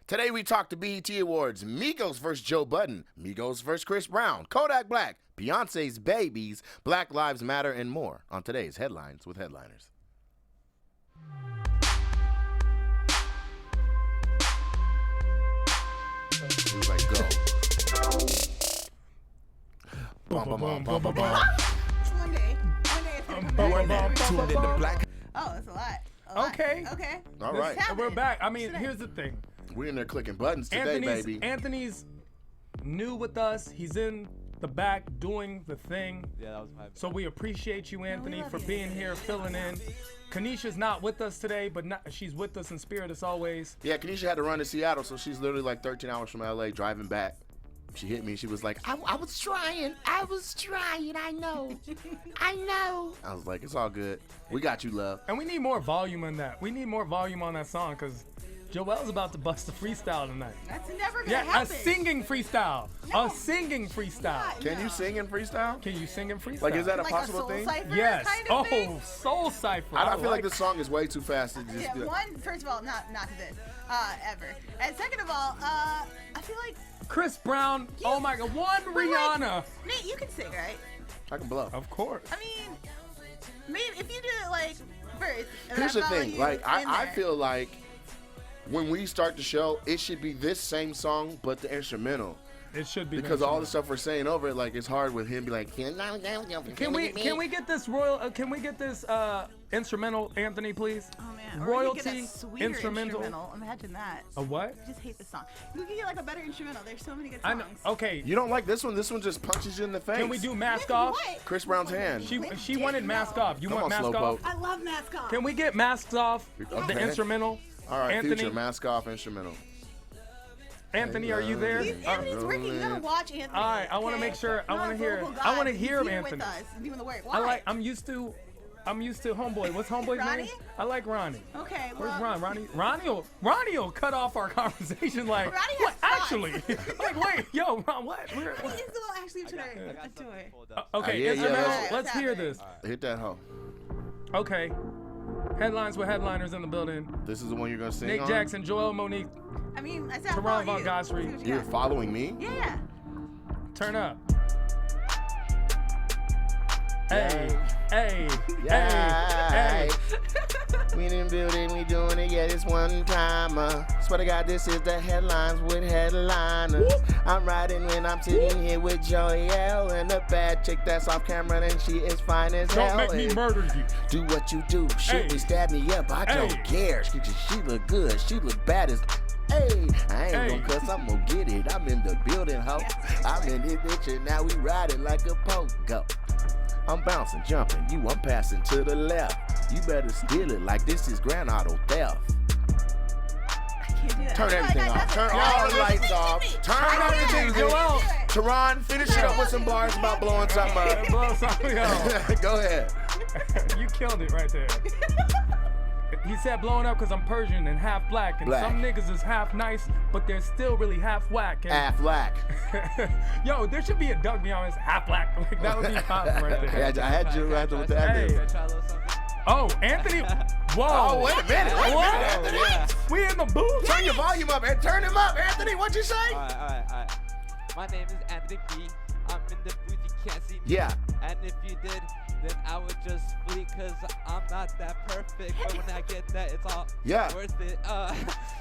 Today we talked to BET Awards, Migos vs. Joe Budden, Migos vs. Chris Brown, Kodak Black, Beyonce's Babies, Black Lives Matter, and more on today's Headlines with Headliners. Like go. Bum, bum, bum, bum, bum, bum. It's Monday. Tuned in the black. Oh, that's a lot. Okay. Okay. All right. And we're back. I mean, here's the thing. We're in there clicking buttons today, baby. Anthony's new with us. He's in the back doing the thing. Yeah, that was my bad. So we appreciate you, Anthony, love for you. being here, filling in. Kanisha's not with us today, but she's with us in spirit as always. Yeah, Kanisha had to run to Seattle, so she's literally like 13 hours from LA driving back. She hit me. She was like, I was trying. I know. I was like, it's all good. We got you, love. And we need more volume on that. We need more volume on that song because Joel's about to bust a freestyle tonight. That's never gonna Yeah, happen. a singing freestyle. No. A singing freestyle. Can you sing in freestyle? Can you sing in freestyle? Like, is that a Like possible soul thing? cipher Yes. kind of thing? Soul cipher. I feel like this song is way too fast to just Yeah, do it. one, first of all, not to this, ever. And second of all, I feel like Chris Brown. Oh my God. One Rihanna. Nate, you can sing, right? I can blow. Of course. I mean, maybe if you do it like first. and Here's I the follow thing. you Like, I in there. feel like when we start the show, it should be this same song, but the instrumental. It should be Because that all song. the stuff we're saying over it, like, it's hard with him be like, Can we get this can we get this instrumental, Anthony, please? Oh man, or we could get Royalty a sweeter instrumental. Imagine that. A what? I just hate this song. We could get like a better instrumental. There's so many good I songs. know. Okay. You don't like this one? This one just punches you in the face. Can we do Mask Nigga, Off? what? Chris Brown's hand? She wanted Mask Off. You Come want on, Mask Slowpoke. Off? I love Mask Off. Can we get Masks Off? Okay. The instrumental. All right, Anthony. Future, mask off, instrumental. Anthony, are you there? Anthony's working. You gotta watch Anthony. All right, I wanna okay? make sure- I You're wanna a hear- vocal I wanna god. hear He's here Anthony. with us, doing the work. Why? I'm used to Homeboy. What's Homeboy's Ronnie? name? I like Ronnie. Okay, well. Where's Ron? Ronnie will cut off our conversation like, Ronnie has what? fun. Actually, like, wait, yo, Ron, what? Ronnie is the one actually to I got a something tour. pulled up. Okay, yeah, instrumental. let's- Let's hear this. Hit that hoe. Okay, headlines with headliners in the building. This is the one you're going to sing Nick on? Jackson, Joel Monique, I mean, I said Tehran follow you. Ghasri. See what you You're got. following me? Yeah. turn up. Hey, hey, Yeah. hey, hey. We in the building, we doing it, yeah, this one timer. Swear to God, this is the Headlines with Headliners. I'm riding when I'm sitting here with Joelle and a bad chick that's off camera and she is fine as hell. Don't make me And murder you. do what you do, shoot Hey. me, stab me up, I don't Hey. care. She look good, she look bad as. Hey, I ain't Hey. gonna cuss, I'm gonna get it. I'm in the building, ho. I'm in this bitch and now we riding like a pogo. I'm bouncing, jumping, I'm passing to the left. You better steal it like this is grand auto theft. I can't do that. Turn I feel everything like off. Turn that's all it. the lights off. Turn everything Joel. off. Tehran, finish it up with some bars about blowing something up. Blow something up. Go ahead. You killed it right there. He said blowing up because I'm Persian and half black, and Black. some niggas is half nice, but they're still really half whack. And Affleck. yo, there should be a Doug Beyond half black. Like that would be popping right there. I had you right with that. Hey. Can I try a little something? Oh, Anthony. Whoa. Oh, wait a minute. Wait a What? minute, Anthony. Yeah. We in the booth. Turn your volume up and turn him up, Anthony. What'd you say? All right. My name is Anthony B. I'm in the booth, you can't see me. Yeah. And if you did, then I would just flee, cause I'm not that perfect. But when I get that, it's all Yeah. worth it.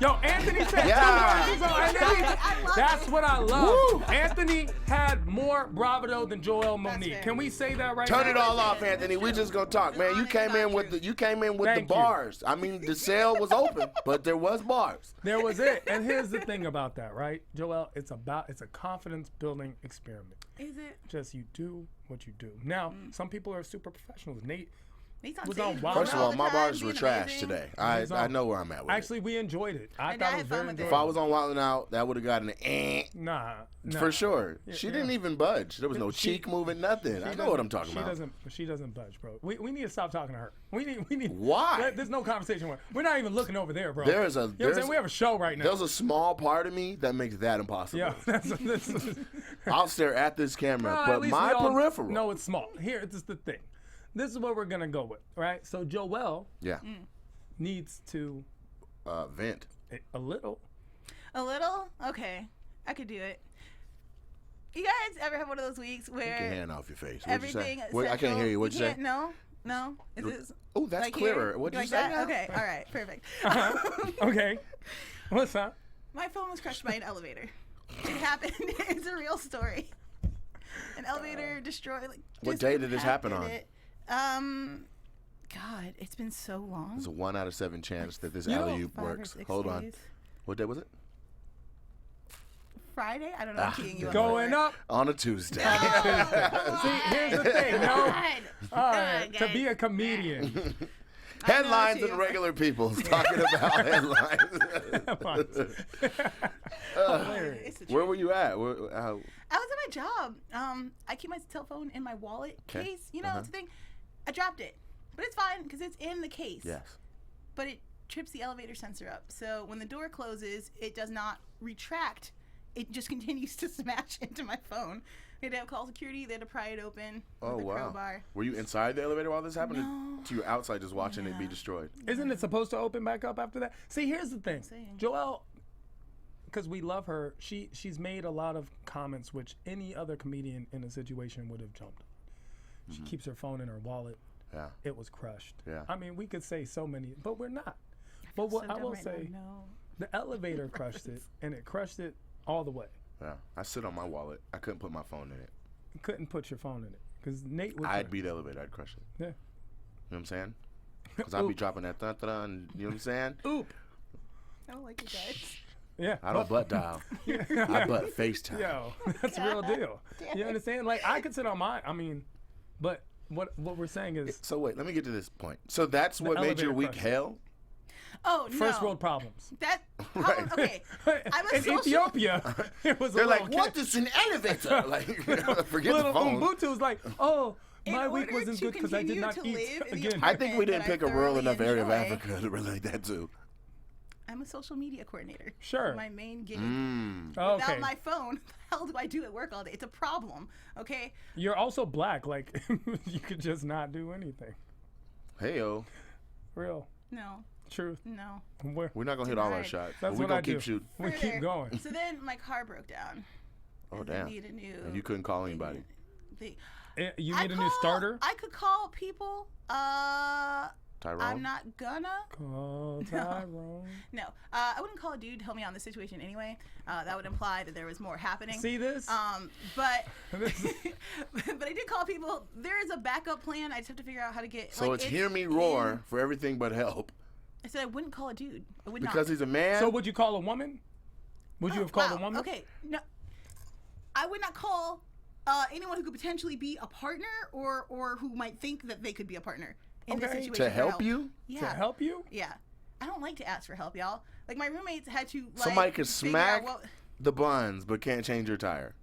Yo, Anthony said Yeah. 2 words. And then I love that's it. what I love. Woo. Anthony had more bravado than Joel Monique. fair. Can we say that right Turn now? it all off, Anthony. We just gonna talk, man. You came in with the Thank you. bars. I mean, the sale was open, but there was bars. There was it. And here's the thing about that, right? Joel, it's a confidence building experiment. Is it? Just you do what you do. Now, some people are super professionals. Nate, Nate's on Was stage on Wild First of all all, the my time, bars were being trash amazing. today. He's I on. know where I'm at with it. actually, we enjoyed it. I And thought I it was had fun very with it. If enjoyable. I was on Wildin' Out, that would have gotten an Nah. for sure. She yeah. didn't even budge. There was no She- cheek moving, nothing. I know what I'm talking about. She doesn't budge, bro. We need to stop talking to her. We need. Why? There's no conversation with her. We're not even looking over there, bro. There is a- You know what I'm there's- saying? We have a show right now. There's a small part of me that makes that impossible. Yeah, that's I'll stare at this camera, Well, at but least my we all peripheral. No, it's small. Here, this is the thing. This is what we're gonna go with, right? So Joel Yeah. needs to Vent. A little. A little? Okay. I could do it. You guys ever have one of those weeks where Take your hand off your face. What'd you say? everything What, I can't hear you. What'd you say? No? Is this Oh, that's like clearer. here? What'd you Like say? that? now? Okay, all right, perfect. Okay. What's up? My phone was crushed by an elevator. It happened. It's a real story. An elevator destroyed. Like, What just day did this happen on? impacted it. God, it's been so long. There's a 1 out of 7 chance that this You know, alley-oop 5 or works. 6 Hold on. days. What day was it? Friday? I don't know. I'm teeing you up. Going for it. up. On a Tuesday. See, here's the thing. No. God. All right, to guys. be a comedian. Headlines too. and regular people talking about headlines. Hilarious. It's the Where truth. were you at? I was at my job. I keep my cell phone in my wallet 'Kay. case. You know, it's the thing. I dropped it, but it's fine because it's in the case. Yes. But it trips the elevator sensor up. So when the door closes, it does not retract. It just continues to smash into my phone. They had to call security. They had to pry it open Oh, with a wow. crowbar. Were you inside the elevator while this happened? No. Or you were outside just watching it be Yeah. destroyed? Isn't it supposed to open back up after that? See, here's the thing. saying. Joelle, because we love her, she's made a lot of comments which any other comedian in a situation would have jumped on. She keeps her phone in her wallet. Yeah. It was crushed. Yeah. I mean, we could say so many, but we're not. But what So I dumb will right now. say, No. the elevator crushed it, and it crushed it all the way. Yeah. I sit on my wallet. I couldn't put my phone in it. You couldn't put your phone in it because Nate would. I'd be the elevator. I'd crush it. Yeah. You know what I'm saying? Because I'd be Oop. dropping that thun and you know what I'm saying? Oop. I don't like you guys. Yeah. I don't butt dial. I butt FaceTime. Yo, that's the real deal. You understand? Like I could sit on mine. I mean, but what we're saying is So wait, let me get to this point. So that's what made your elevator week crushed. hell? Oh, no. first world problems. That, Right. okay. I'm a In social... Ethiopia, it was They're a like, little what kid. is an elevator? Like, forget Little the phone. Ubuntu was like, oh, In my week order wasn't to good because I did continue not to eat live in the again. I think we didn't that I pick a rural thoroughly enough area of enjoy. Africa to relate that to. I'm a social media coordinator. Sure. My main gig. Okay. Without my phone, the hell do I do at work all day? It's a problem, okay? You're also black. Like you could just not do anything. Hey-o. Real No, truth. no. We're We're not going to hit all our Denied. shots. That's but we're what I going to do. keep shooting. We keep Further, going. So then my car broke down. Oh, and I damn. need a new. And you couldn't call anybody. You I need a new call- starter. I could call people. Tyrone? I'm not gonna. Call Tyrone. No, I wouldn't call a dude to help me out in this situation anyway. That would imply that there was more happening. See this? But but I did call people. There is a backup plan. I just have to figure out how to get. So like, it's hear me roar for everything but help. I said I wouldn't call a dude. I would Because not. he's a man? So would you call a woman? Would you have called Wow, a woman? Okay, no, I would not call anyone who could potentially be a partner or who might think that they could be a partner in this Okay. situation. to for help you? Yeah. To help you? Yeah. I don't like to ask for help, y'all. Like my roommates had to like Somebody could figure out smack what- the buns but can't change your tire.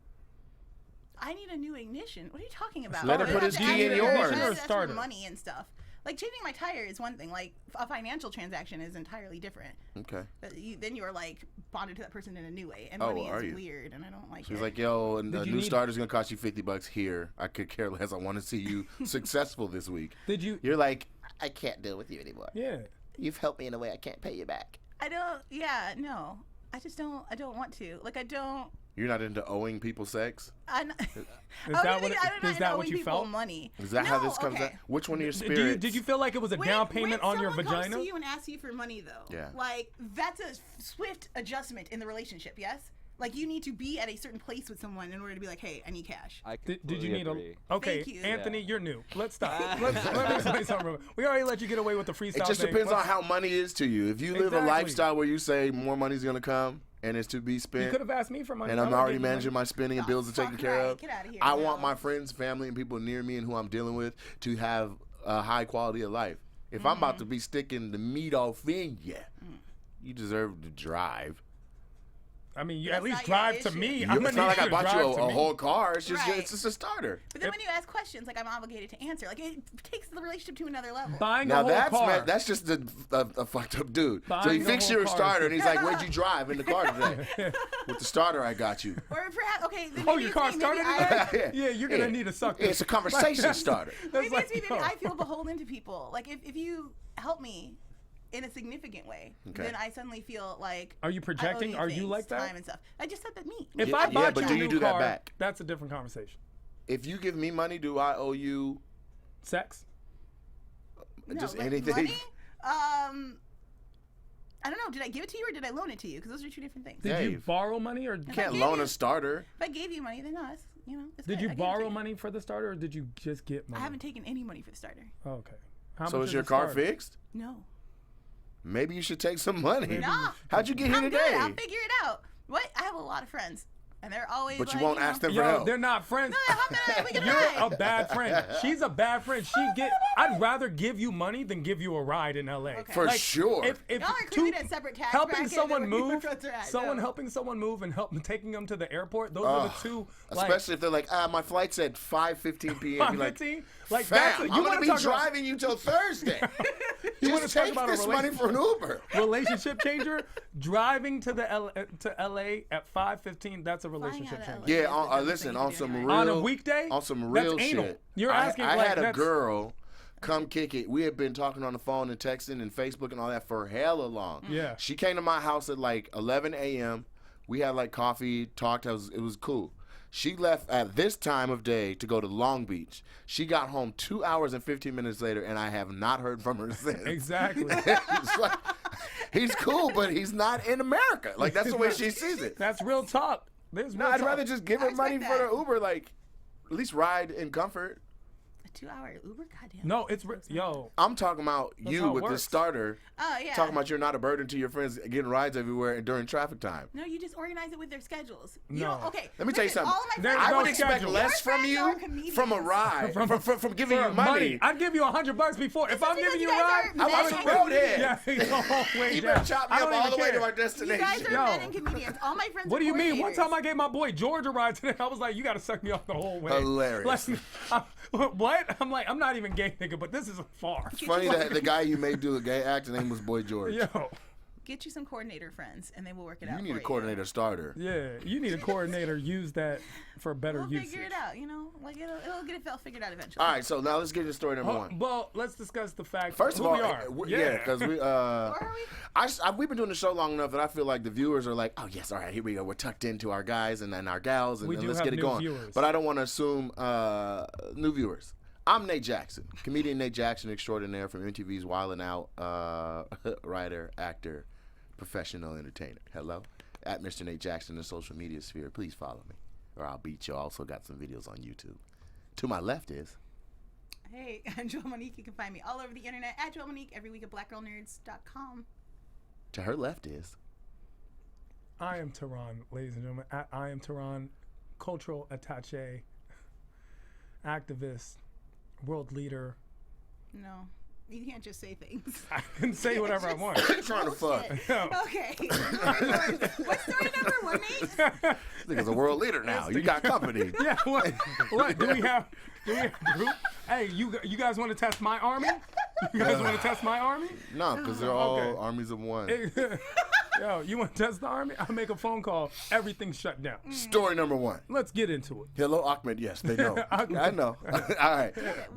I need a new ignition. What are you talking about? Let him I put have his to key ask in for- yours. I have to Ignition or ask for starter? money and stuff. Like changing my tire is one thing. Like a financial transaction is entirely different. Okay. But then you are like bonded to that person in a new way, and Oh, money are is you? weird, and I don't like She's it. like, yo, a Did you new need- starter's going to cost you $50 here. I could care less. I want to see you successful this week. Did you? You're like, I can't deal with you anymore. Yeah. You've helped me in a way I can't pay you back. I don't. Yeah, no. I just don't. I don't want to. Like I don't. You're not into owing people sex? I'm not, that what- is that what you felt? Money. Is that no, how this comes okay. out? Which one of your Did spirits? did you feel like it was a down payment on your When someone vagina? comes to you and asks you for money, though, Yeah. like that's a swift adjustment in the relationship. Yes, like you need to be at a certain place with someone in order to be like, hey, I need cash. I Did you completely need agree. a? Okay, Thank you. Anthony, Yeah. you're new. Let's stop. let me explain something. Real quick. We already let you get away with the freestyle. It just thing. depends on Let's- how money is to you. If you live a Exactly. lifestyle where you say more money's going to come and it's to be You spent, could have asked me for money. and I I'm would've already given you money. managing my spending and bills are taken fuck care right. of, Get outta here, I no. want my friends, family, and people near me and who I'm dealing with to have a high quality of life. If I'm about to be sticking the meat off in you, you deserve to drive. I mean, you That's at least not your drive to issue. me. You- I'm gonna it's not need like I you to bought you drive to a me. whole car. It's just Right. it's just a starter. But then when you ask questions, like I'm obligated to answer. Like it takes the relationship to another level. Buying Now a whole that's car. that's just a fucked up dude. So Buying he a fixed whole your car starter is- and he's like, "Where'd you drive in the car today?" With the starter I got you. Or perhaps okay. Then Oh, maybe your it's car me. started Maybe I- today? Yeah, you're gonna need a sucker. It's a conversation starter. That's Maybe like, it's me. Maybe yo. I feel beholden to people. Like if you help me, in a significant way, Okay. then I suddenly feel like. Are you projecting? I owe Are you things, like that? Time and stuff. I just said that me. If Yeah, I yeah, bought but you do a you new do that car, back? that's a different conversation. If you give me money, do I owe you Sex? No, just like anything? Money? I don't know. Did I give it to you or did I loan it to you? Because those are two different things. Did you Dave. borrow money or You I can't gave loan you- a starter. If I gave you money, then no, it's, it's did good. you I gave it to borrow you. money for the starter or did you just get money? I haven't taken any money for the starter. Oh, okay. How So much is your a car starter? fixed? No. Maybe you should take some money. No. How'd you get here I'm today? good. I'll figure it out. What? I have a lot of friends. And they're always But you like, won't ask them for Yo, help. they're not friends. No, how can we can You're ride. a bad friend. She's a bad friend. I'd rather give you money than give you a ride in LA. Okay. For sure. If Y'all are included in a separate tax helping bracket someone than where move, your friends are at. someone No. helping someone move and taking them to the airport. Those are the two. Like, Especially if they're like, my flight's at 5:15 p.m. Be like, 5:15? Like fam, that's I'm you gonna want be to talk driving you till Thursday. You wanna Just talk take about a this money for an Uber. relationship changer. Driving to LA at 5:15. That's a Flying relationship out of changer. LA. Yeah, That's the listen, thing on to do some anyway. real On a weekday? on some real That's anal. shit. You're asking, I like, had a that's- girl come kick it. We had been talking on the phone and texting and Facebook and all that for hella long. Yeah. She came to my house at like 11 a.m. We had like coffee, talked. It was cool. She left at this time of day to go to Long Beach. She got home 2 hours and 15 minutes later, and I have not heard from her since. Exactly. It's like, he's cool, but he's not in America. Like, that's the way she sees it. That's real talk. There's No, real I'd talk. rather just give her I money expect for that. the Uber, like, at least ride in comfort. A 2-hour Uber? Goddamn. No, it's yo. I'm talking about That's you how it with the works. starter, Oh, yeah. talking about you're not a burden to your friends getting rides everywhere and during traffic time. No, you just organize it with their scheges. No. You don't, okay. Let me tell you listen, something. All of my There's friends I no would are- expect schedule. less Your from friends you are comedians. from a ride, from giving you For money. I'd give you $100 before. If I'm because giving you you a guys ride, are I was a men. roadhead. yeah, go way You down. better chop me I up don't all the even way to care. our You destination. guys are Yo. men and comedians. All my friends What do are you mean? One coordinators. time I gave my boy George a ride today. I was like, you got to suck me off the whole way. Hilarious. Like, what? I'm like, I'm not even gay, nigga, but this is far. Funny that the guy you made do a gay act, his name was Boy George. Yo, Get you some coordinator friends, and they will work it out You need for a coordinator starter. yeah, you need a coordinator. Use that for better We'll usage. figure it out, Like, it'll get it figured out eventually. All right, so now let's get to story number Oh, one. well, let's discuss the fact First of who all, we are. yeah, because we Or are we? we've been doing the show long enough that I feel like the viewers are like, oh yes, all right, here we go. We're tucked into our guys and our gals, and, We and do let's have get it new going. viewers. But I don't want to assume new viewers. I'm Nate Jackson, comedian Nate Jackson extraordinaire from MTV's Wildin' Out, writer, actor, professional entertainer. Hello, at Mr. Nate Jackson in the social media sphere. Please follow me, or I'll beat you. I also got some videos on YouTube. To my left is. Hey, I'm Joel Monique. You can find me all over the internet at Joel Monique, every week at blackgirlnerds.com. To her left is. I am Tehran, ladies and gentlemen. I am Tehran, cultural attaché, activist, world leader. No, you can't just say things. I can say whatever I want. You're trying to fuck. Okay. What's story number one, Nate? This nigga's a world leader now. You got company. Yeah, what? Do we have a group? Hey, you guys want to test my army? You guys want to test my army? No, because they're all Okay. armies of one. Yo, you want to test the army? I'll make a phone call. Everything's shut down. Story number one. Let's get into it. Hello, Ahmed. Yes, they know. I know. All right.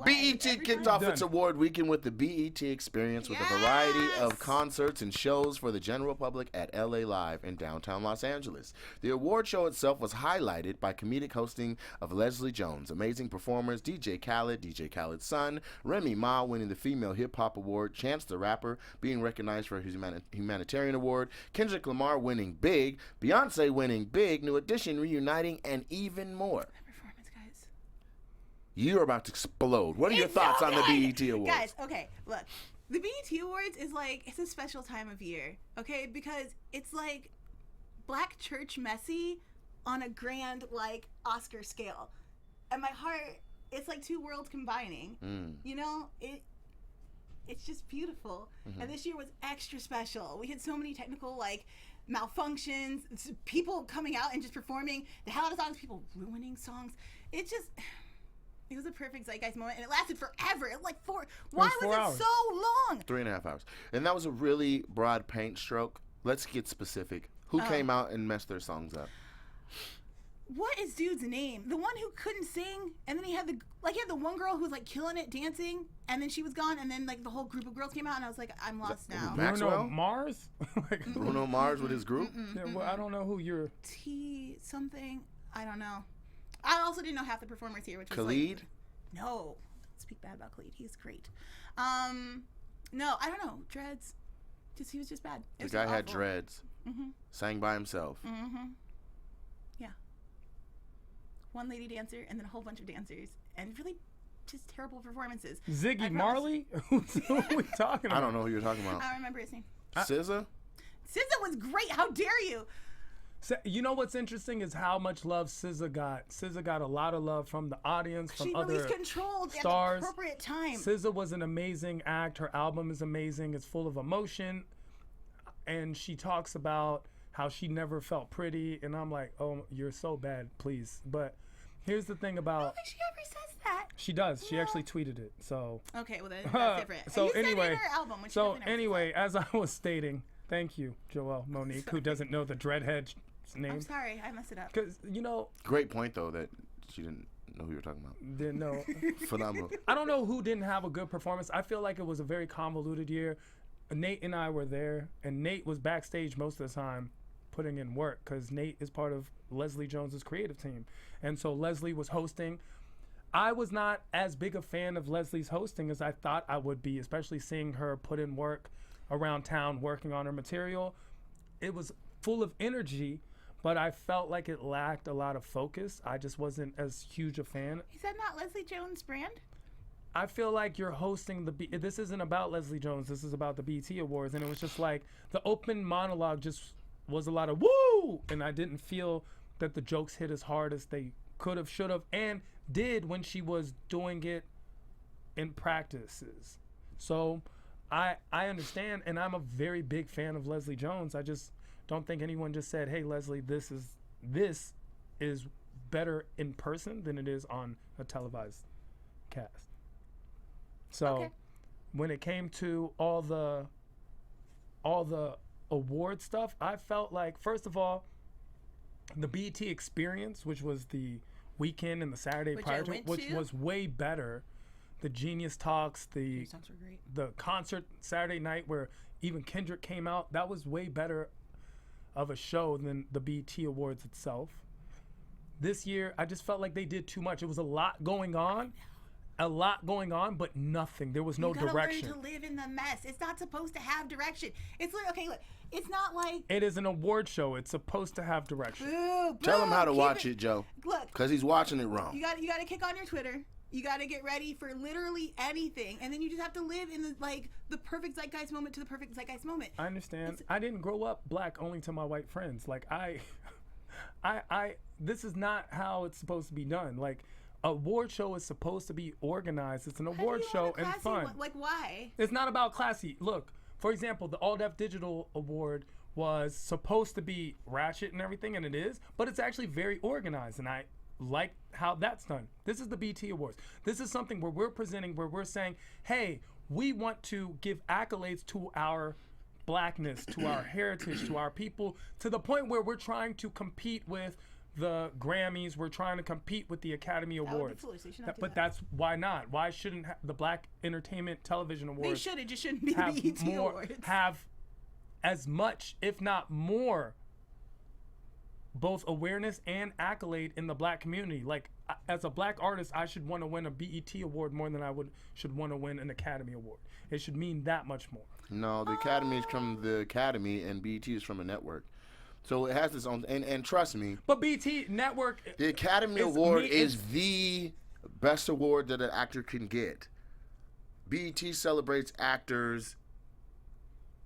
BET kicked off its Done. award weekend with the BET Experience with a variety of Yes. concerts and shows for the general public at LA Live in downtown Los Angeles. The award show itself was highlighted by comedic hosting of Leslie Jones, amazing performers DJ Khaled's son, Remy Ma winning the Female Hip Hop Award, Chance the Rapper being recognized for his humanitarian award, Kendrick Lamar winning big, Beyonce winning big, New Edition reuniting, and even more. Performance, guys. You're about to explode. What are your It's thoughts so on the good. BET Awards? Guys, okay, look. The BET Awards is like, it's a special time of year, okay? Because it's like black church messy on a grand, like, Oscar scale. And my heart, it's like two worlds combining. You know? It's just beautiful. And this year was extra special. We had so many technical, like, malfunctions, people coming out and just performing the hell out of songs, people ruining songs. It was a perfect zeitgeist moment, and it lasted forever. It like why was 4 was hours. it so long? 3.5 hours. And that was a really broad paint stroke. Let's get specific. Who came out and messed their songs up? what is dude's name? The one who couldn't sing, and then he had the one girl who was like killing it dancing, and then she was gone, and then like the whole group of girls came out, and I was like, I'm lost now. Maxwell? Bruno Mars? Bruno Mars with his group? Yeah, well, I don't know who you're. T something. I don't know. I also didn't know half the performers here, which was Khalid? like, no. Don't speak bad about Khalid. He's great. No, I don't know. Dreads. He was just bad. The guy had dreads. Sang by himself. Yeah. One lady dancer and then a whole bunch of dancers, and really just terrible performances. Ziggy Marley? Who are we talking about? I don't know who you're talking about. I don't remember his name. SZA? SZA was great. How dare you? So, you know what's interesting is how much love SZA got. SZA got a lot of love from the audience, from She other released Controlled stars. at the appropriate time. SZA was an amazing act. Her album is amazing. It's full of emotion. And she talks about how she never felt pretty. And I'm like, oh, you're so bad, please. But here's the thing I about... don't think she ever says that. She does. She actually tweeted it. So... Okay, well, that's different. So You said anyway, in her album when she so definitely never anyway, as I was stating, thank you, Joelle Monique, who doesn't know the Dreadhead's name. I'm sorry, I messed it up. Because, you know... Great point, though, that she didn't know who you were talking about. Didn't know. Phenomenal. I don't know who didn't have a good performance. I feel like it was a very convoluted year. Nate and I were there, and Nate was backstage most of the time putting in work because Nate is part of Leslie Jones's creative team. And so Leslie was hosting. I was not as big a fan of Leslie's hosting as I thought I would be, especially seeing her put in work around town working on her material. It was full of energy, but I felt like it lacked a lot of focus. I just wasn't as huge a fan. Is that not Leslie Jones' brand? I feel like you're hosting this isn't about Leslie Jones. This is about the BET Awards. And it was just like the open monologue just was a lot of woo. And I didn't feel that the jokes hit as hard as they could have, should have, and did when she was doing it in practices. So I understand. And I'm a very big fan of Leslie Jones. I just don't think anyone just said, hey, Leslie, this is better in person than it is on a televised cast. So when it came to all the award stuff, I felt like, first of all, the BET experience, which was the weekend and the Saturday prior to it, which was way better. The Genius Talks, the concert Saturday night where even Kendrick came out, that was way better of a show than the BET Awards itself. This year, I just felt like they did too much. It was a lot going on. But nothing. There was no direction. You gotta learn to live in the mess. It's not supposed to have direction. It's like, okay, look, it's not like... It is an award show. It's supposed to have direction. Boo, Tell him how to watch it, Joe. Look. Because he's watching it wrong. You gotta kick on your Twitter. You gotta get ready for literally anything. And then you just have to live in the perfect zeitgeist moment to the perfect zeitgeist moment. I understand. I didn't grow up black only to my white friends. Like, this is not how it's supposed to be done. Like, award show is supposed to be organized. It's an award show and fun. Like, why? It's not about classy. Look, for example, the All Def Digital Award was supposed to be ratchet and everything, and it is, but it's actually very organized, and I like how that's done. This is the BT Awards. This is something where we're presenting, where we're saying, hey, we want to give accolades to our blackness, to our heritage, to our people, to the point where we're trying to compete with the Grammys, we're trying to compete with the Academy Awards. That would be foolish. You should not do But that. that's why not? Why shouldn't the Black Entertainment Television Awards? They should. It just shouldn't be the BET Awards. Have as much, if not more, both awareness and accolade in the black community. Like, as a black artist, I should want to win a BET Award more than I should want to win an Academy Award. It should mean that much more. No, the Academy is from the Academy, and BET is from a network. So it has its own, and trust me. But BET Network, the Academy Award is the best award that an actor can get. BET celebrates actors,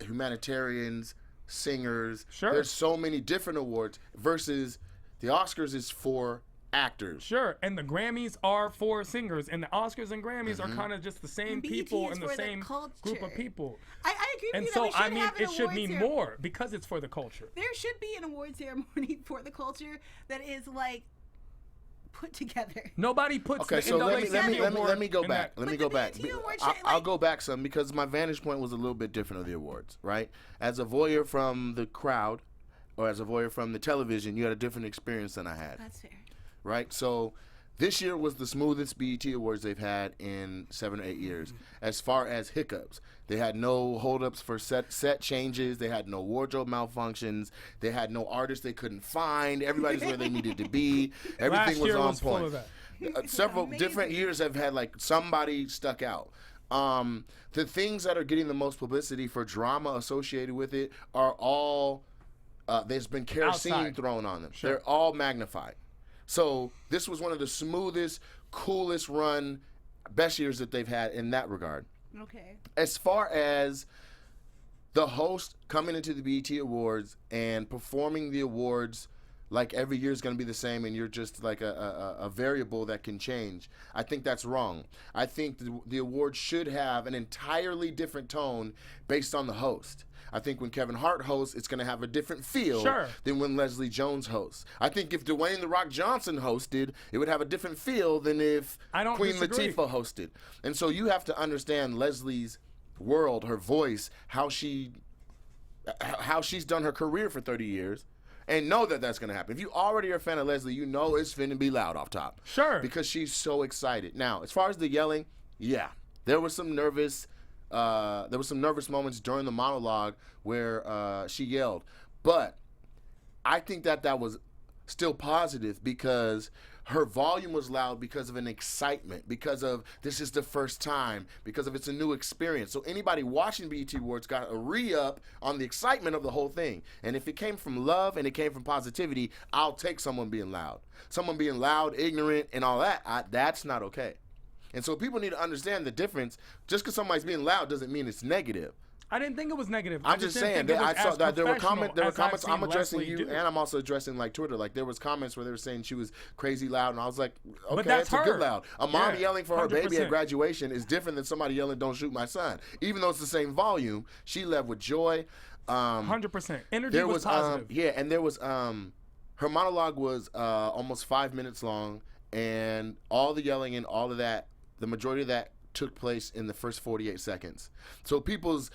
humanitarians, singers. Sure. There's so many different awards versus the Oscars is for actors. Sure, and the Grammys are for singers, and the Oscars and Grammys are kind of just the same people and the same group of people. I agree with and you so, that we should I mean, have an it should awards mean ceremony. more because it's for the culture. There should be an award ceremony for the culture that is like put together. Nobody puts Okay, the so let NAACP me go in back. that. Let me But go the back. BET Awards I'll should, go back some because my vantage point was a little bit different of the awards, right? As a voyeur from the crowd, or as a voyeur from the television, you had a different experience than I had. That's fair. Right? So this year was the smoothest BET Awards they've had in 7 or 8 years. As far as hiccups, they had no holdups for set changes. They had no wardrobe malfunctions. They had no artists they couldn't find. Everybody's where they needed to be. Everything Last was year on was full point. of that. Several Amazing. different years have had like somebody stuck out. The things that are getting the most publicity for drama associated with it are all there's been kerosene Outside. thrown on them. Sure. They're all magnified. So this was one of the smoothest, coolest run, best years that they've had in that regard. Okay. As far as the host coming into the BET Awards and performing the awards like every year is going to be the same and you're just like a variable that can change, I think that's wrong. I think the award should have an entirely different tone based on the host. I think when Kevin Hart hosts, it's going to have a different feel than when Leslie Jones hosts. I think if Dwayne "The Rock" Johnson hosted, it would have a different feel than if Queen disagree. Latifah hosted. And so you have to understand Leslie's world, her voice, how she's done her career for 30 years. And know that that's going to happen. If you already are a fan of Leslie, you know it's finna be loud off top. Sure. Because she's so excited. Now, as far as the yelling, yeah, there was some nervous moments during the monologue where she yelled. But I think that was still positive because her volume was loud because of an excitement, because of this is the first time, because of it's a new experience. So anybody watching BET Awards got a re-up on the excitement of the whole thing. And if it came from love and it came from positivity, I'll take someone being loud. Someone being loud, ignorant, and all that, that's not okay. And so people need to understand the difference. Just because somebody's being loud doesn't mean it's negative. I didn't think it was negative. I'm just saying that I saw that there were comments. I'm addressing you, do. and I'm also addressing like Twitter. Like there was comments where they were saying she was crazy loud, and I was like, okay, But that's a good her. loud. A mom Yeah, yelling for her baby 100%. at graduation is different than somebody yelling, "Don't shoot my son." Even though it's the same volume, she led with joy. 100%. Energy There was was positive. and there was her monologue was almost 5 minutes long, and all the yelling and all of that, the majority of that took place in the first 48 seconds. So people's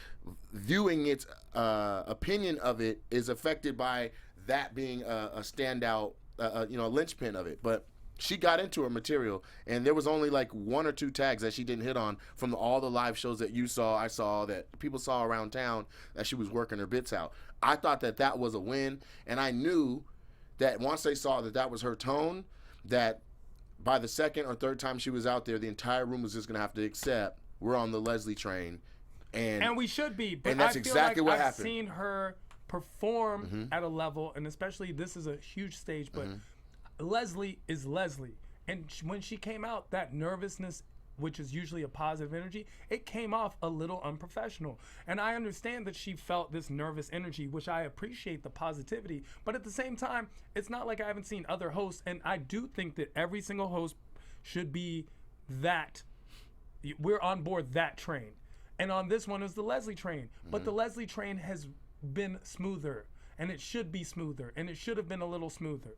viewing its opinion of it is affected by that being a standout, a linchpin of it. But she got into her material, and there was only like 1 or 2 tags that she didn't hit on from all the live shows that you saw, I saw, that people saw around town that she was working her bits out. I thought that was a win, and I knew that once they saw that was her tone, that by the second or third time she was out there, the entire room was just going to have to accept we're on the Leslie train. And we should be. But and that's I feel exactly like what I've happened. seen her perform at a level, and especially this is a huge stage, but Leslie is Leslie. And when she came out, that nervousness, which is usually a positive energy, it came off a little unprofessional. And I understand that she felt this nervous energy, which I appreciate the positivity. But at the same time, it's not like I haven't seen other hosts. And I do think that every single host should be that. We're on board that train. And on this one is the Leslie train. But the Leslie train has been smoother. And it should be smoother. And it should have been a little smoother.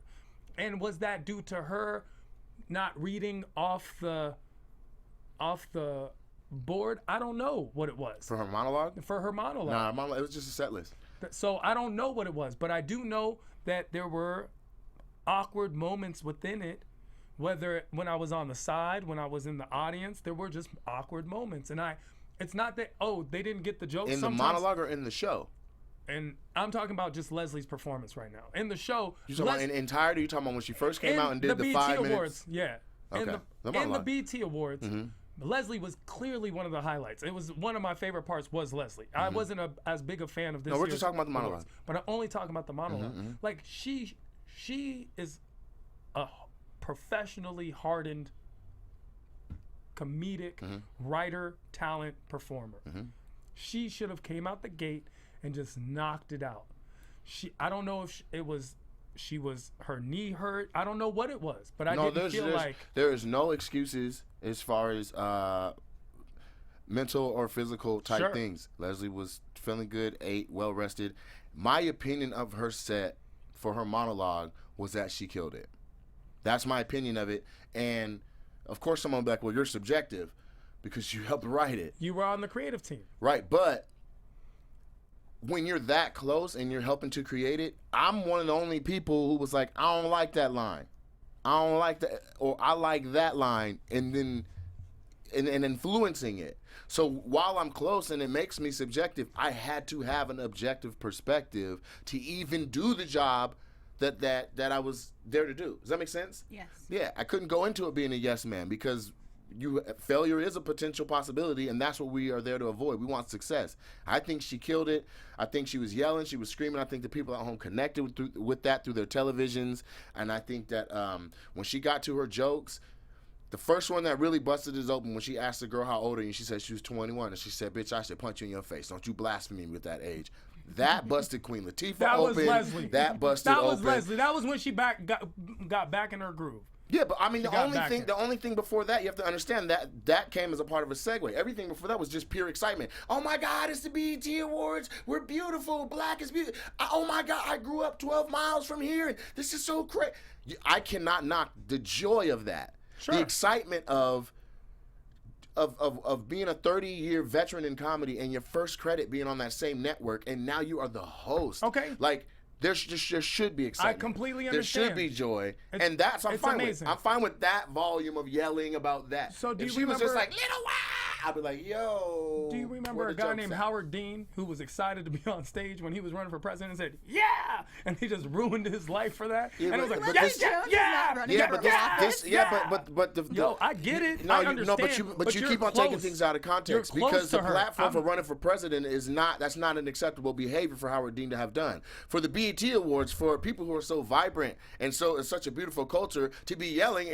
And was that due to her not reading off the board? I don't know what it was. For her monologue? For her monologue. Nah, monologue, it was just a set list. So I don't know what it was, but I do know that there were awkward moments within it, whether when I was on the side, when I was in the audience, there were just awkward moments. And it's not that, they didn't get the joke. In the monologue or in the show? And I'm talking about just Leslie's performance right now. In the show. You talking about in entirety? You talking about when she first came out and did the BET 5 minutes? Awards, yeah. Okay. In the monologue. BET Awards, Leslie was clearly one of the highlights. It was one of my favorite parts was Leslie. I wasn't as big a fan of this. No, we're year's just talking about the monologue. awards, but I'm only talking about the monologue. Like she is a professionally hardened comedic writer, talent, performer. She should have came out the gate and just knocked it out. I don't know if she was her knee hurt. I don't know what it was, but I didn't feel like there is no excuses as far as mental or physical type things. Leslie was feeling good, ate, well rested. My opinion of her set for her monologue was that she killed it. That's my opinion of it. And of course, someone will be like, "Well, you're subjective because you helped write it." you were on the creative team. Right, but when you're that close and you're helping to create it, I'm one of the only people who was like, I don't like that line. I don't like that, or I like that line, and then and influencing it. So while I'm close and it makes me subjective, I had to have an objective perspective to even do the job that I was there to do. Does that make sense? Yes. Yeah, I couldn't go into it being a yes man because failure is a potential possibility, and that's what we are there to avoid. We want success. I think she killed it. I think she was yelling, she was screaming. I think the people at home connected with that through their televisions, and I think that when she got to her jokes, the first one that really busted is open when she asked the girl how old are you, and she said she was 21, and she said, "Bitch, I should punch you in your face. Don't you blaspheme me with that age." That busted Queen Latifah That open. was Leslie. That busted That was open. Leslie. That was when she got back in her groove. Yeah, but I mean, She the got only back thing, in. the only thing before that, you have to understand that came as a part of a segue. Everything before that was just pure excitement. Oh my God, it's the BET Awards. We're beautiful. Black is beautiful. Oh my God, I grew up 12 miles from here. And this is so crazy. I cannot knock the joy of that. Sure. The excitement of being a 30-year veteran in comedy and your first credit being on that same network, and now you are the host. Okay. Like, there should be excitement. I completely There understand. should be joy, It's- and that's I'm it's fine amazing. with. I'm fine with that volume of yelling about that. So do if you she was just remember- like Little Wow, I'd be like, yo. Do you remember where a the guy jokes named at? Howard Dean who was excited to be on stage when he was running for president and said, "Yeah," and he just ruined his life for that? Yeah, and it was but like, this- "Yeah, Jones is yeah, not running Yeah, for but this, office. but the Yo, I get it. No, I you, understand. no, but you you're keep on taking close. things out of context You're close because the to her. platform for I'm- running for president that's not an acceptable behavior for Howard Dean to have done. For the BET Awards, for people who are so vibrant and it's such a beautiful culture, to be yelling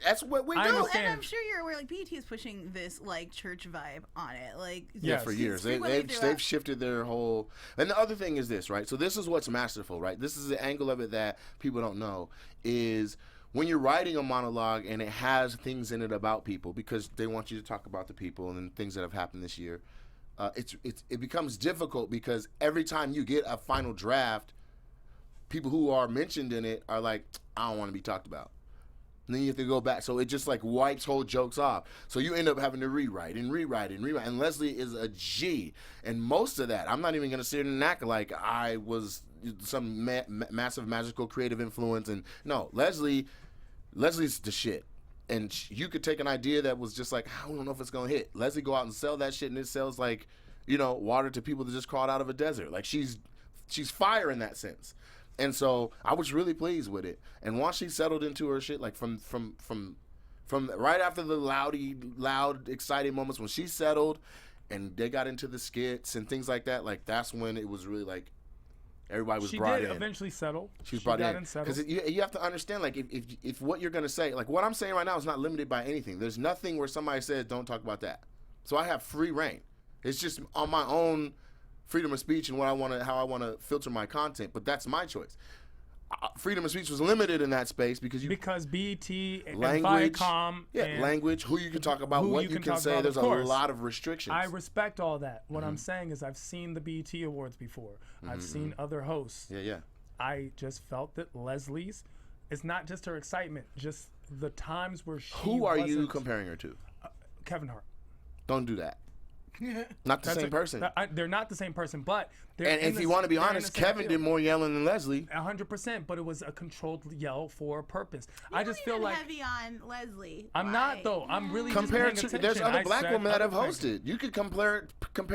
that's what we I do. Well, understand. and I'm sure you're aware, like, BET is pushing this, like, church vibe on it. Like, Yeah, Yes. for years. frequently They've throughout- shifted their whole. And the other thing is this, right? So this is what's masterful, right? This is the angle of it that people don't know is when you're writing a monologue and it has things in it about people because they want you to talk about the people and things that have happened this year. It becomes difficult because every time you get a final draft, people who are mentioned in it are like, I don't want to be talked about. And then you have to go back. So it just like wipes whole jokes off. So you end up having to rewrite. And Leslie is a G. And most of that, I'm not even going to sit and act like I was some massive magical creative influence. And no, Leslie's the shit. And you could take an idea that was just like, I don't know if it's going to hit. Leslie go out and sell that shit, and it sells like, water to people that just crawled out of a desert. Like she's fire in that sense. And so I was really pleased with it. And once she settled into her shit, like from right after the loud, exciting moments, when she settled and they got into the skits and things like that, like that's when it was really like everybody was brought in. She did eventually settle. She was brought got in settled. because you have to understand, like if what you're gonna say, like what I'm saying right now is not limited by anything. There's nothing where somebody says don't talk about that. So I have free reign. It's just on my own freedom of speech and how I want to filter my content, but that's my choice. Freedom of speech was limited in that space because BET and language, Viacom, and language, who you can talk about, who what you you can can talk say. about, There's a of course. lot of restrictions. I respect all that. What I'm saying is I've seen the BET Awards before. I've seen other hosts. yeah. I just felt that Leslie's, it's not just her excitement, just the times where she Who are you wasn't- comparing her to? Kevin Hart. Don't do that. Not the same person. They're not the same person, but they're And in if the you s- want to be they're in honest, the same Kevin field. did more yelling than Leslie. 100%, but it was a controlled yell for a purpose. You're I just feel like heavy on Leslie. I'm Why? not though. I'm really just Compared paying to, attention. there's other I black said women that have other things. hosted. You could compare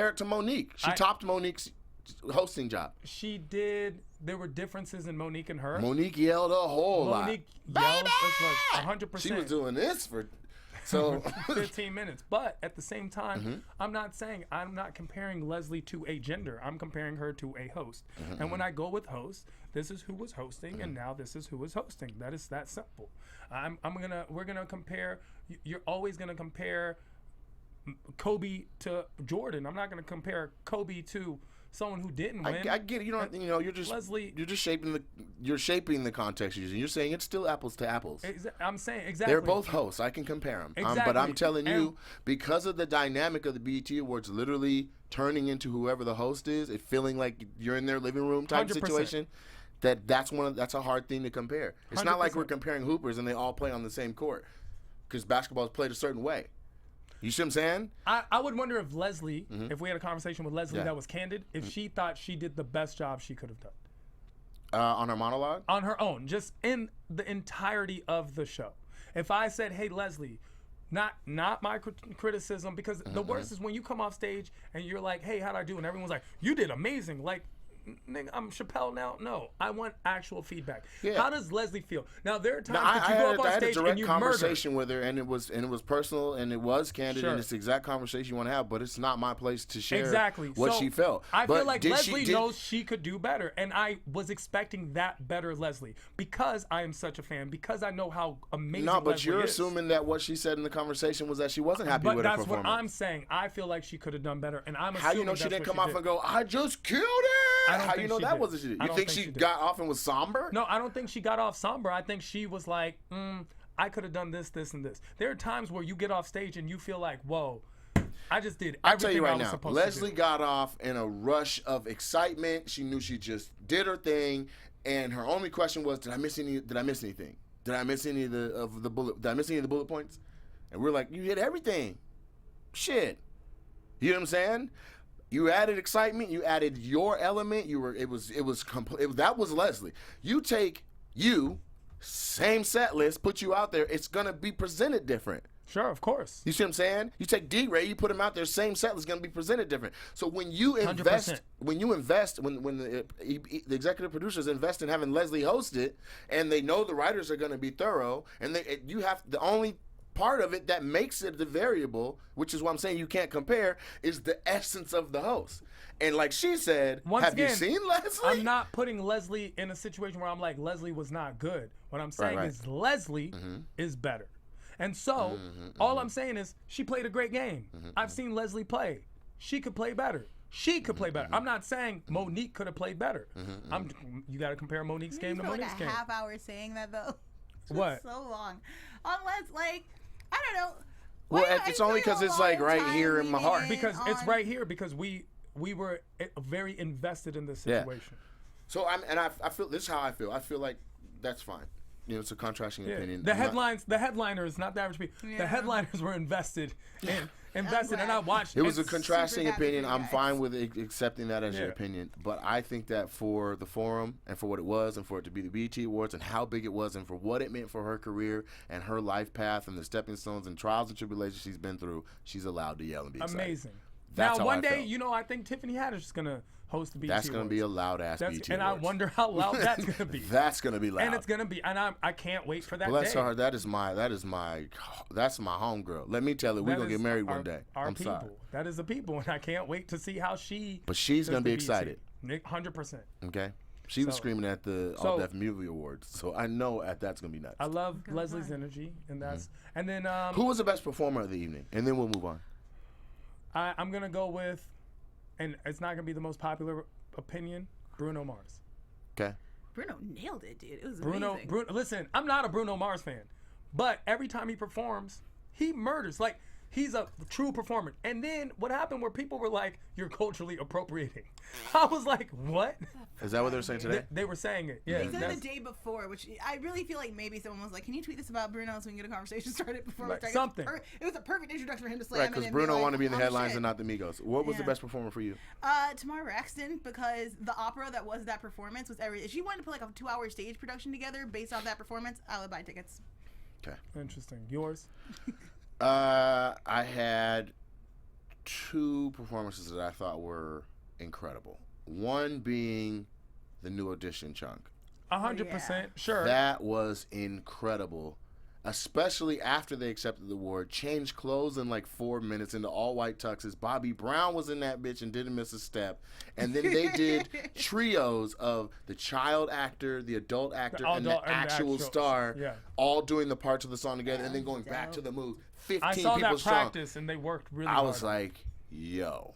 it to Monique. She I- topped Monique's hosting job. She did. There were differences in Monique and her. Monique yelled a whole Monique lot. yelled it's like 100%. She was doing this for so 15 minutes. But at the same time, Mm-hmm. I'm not comparing Leslie to a gender. I'm comparing her to a host. Mm-hmm. And when I go with host, this is who was hosting, and now this is who is hosting. That is that simple. We're gonna compare. You're always gonna compare Kobe to Jordan. I'm not gonna compare Kobe to someone who didn't win. I get it. You're just Leslie- you're just shaping the context you're using. You're saying it's still apples to apples. I'm saying exactly. They're both hosts. I can compare them. But Exactly. I'm telling And- you, because of the dynamic of the BET Awards literally turning into whoever the host is, it feeling like you're in their living room type 100%. situation, that's a hard thing to compare. It's not like 100%. we're comparing hoopers and they all play on the same court because basketball is played a certain way. You see what I'm saying? I would wonder if Leslie, if we had a conversation with Leslie that was candid, if she thought she did the best job she could have done. On her monologue? On her own, just in the entirety of the show. If I said, hey, Leslie, not my criticism, because the worst is when you come off stage and you're like, hey, how'd I do? And everyone's like, you did amazing. Like, nigga, I'm Chappelle now. No, I want actual feedback. Yeah. How does Leslie feel? Now there are times that you go up on stage and you murder. I had a direct conversation with her, and it was personal, and it was candid, and it's the exact conversation you want to have. But it's not my place to share what she felt. I feel like Leslie knows she could do better, and I was expecting that better Leslie because I am such a fan, because I know how amazing. No, but Leslie you're is. assuming that what she said in the conversation was that she wasn't happy with her performance. But that's what I'm saying. I feel like she could have done better, and I'm assuming how you know she didn't come off and go, I just killed it? How you know that wasn't she? You think she got off and was somber? No, I don't think she got off somber. I think she was like, I could have done this, this, and this. There are times where you get off stage and you feel like, whoa, I just did everything I'll tell you right I was now, supposed Leslie to do. got off in a rush of excitement. She knew she just did her thing, and her only question was, did I miss anything? Did I miss any of the bullet points? And we're like, you hit everything. Shit. You know what I'm saying? You added excitement. You added your element. That was Leslie. You take same set list, put you out there. It's gonna be presented different. Sure, of course. You see what I'm saying? You take D-Ray, you put him out there, same set list, gonna be presented different. So when you invest, 100%. when the executive producers invest in having Leslie host it, and they know the writers are gonna be thorough, and the only part of it that makes it the variable, which is what I'm saying you can't compare, is the essence of the host. And like she said, you seen Leslie? I'm not putting Leslie in a situation where I'm like, Leslie was not good. What I'm saying is Leslie is better. And so all I'm saying is she played a great game. I've seen Leslie play. She could play better. She could play better. I'm not saying Monique could have played better. You got to compare Monique's game to Monique's game. Like a half hour saying that though. What? So long. Unless I don't know. Well, it's only because it's like right here in my heart. Because it's right here because we were very invested in this situation. So I feel this is how I feel. I feel like that's fine. You know, it's a contrasting opinion. The headliners, not the average people. The headliners were invested and I watched. It was a contrasting opinion. I'm fine with accepting that as your opinion, but I think that for the forum and for what it was, and for it to be the BET Awards and how big it was, and for what it meant for her career and her life path and the stepping stones and trials and tribulations she's been through, she's allowed to yell and be excited. Amazing. That's now, one day, felt. I think Tiffany Haddish is gonna host the BET That's going to be a loud-ass BET and Awards. I wonder how loud that's going to be. That's going to be loud. And it's going to be, and I can't wait for that Bless day. her. That's my homegirl. Let me tell her, we're going to get married one day. Our I'm people. sorry. That is the people, and I can't wait to see how she. But she's going to be excited. 100%. Okay. She was screaming at the All Deaf Movie Awards, so I know that's going to be nuts. I love Leslie's energy, and that's, and then. Who was the best performer of the evening? And then we'll move on. I'm going to go with, and it's not going to be the most popular opinion, Bruno Mars. Okay. Bruno nailed it, dude. It was amazing. Bruno, listen, I'm not a Bruno Mars fan, but every time he performs, he murders. Like, he's a true performer. And then what happened where people were like, you're culturally appropriating. I was like, what? Is that what they were saying today? They were saying it. Yeah. They said the day before, which I really feel like maybe someone was like, can you tweet this about Bruno so we can get a conversation started before we start? Something. It was a perfect introduction for him to slam right, because Bruno wanted to be in the headlines and not the Migos. What was the best performer for you? Tamar Braxton, because the opera that was that performance was everything. If she wanted to put like a 2-hour stage production together based off that performance, I would buy tickets. Okay. Interesting. Yours? I had 2 performances that I thought were incredible. One being the New Edition chunk. 100%, sure. That was incredible, especially after they accepted the award. Changed clothes in like 4 minutes into all white tuxes. Bobby Brown was in that bitch and didn't miss a step. And then they did trios of the child actor, the adult actor, and the actual star, all doing the parts of the song together, and then going back to the moves. 15 I saw people that practice, and they worked really hard. I was like, yo,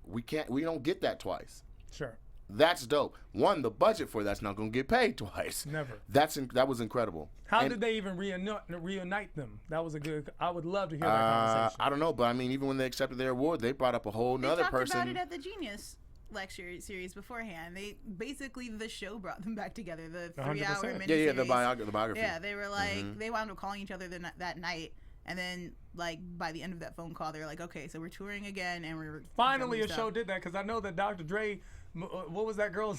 we don't get that twice. Sure. That's dope. One, the budget for that's not going to get paid twice. Never. That was incredible. How did they even reunite them? That was a good. I would love to hear that conversation. I don't know, but I mean, even when they accepted their award, they brought up a whole nother person. They talked about it at the Genius lecture series beforehand. The show brought them back together. The 3-hour miniseries. Yeah, the biography. Yeah, they were like they wound up calling each other that night And then, like, by the end of that phone call, they're like, okay, so we're touring again, and we're finally a show did that, because I know that Dr. Dre, what was that girl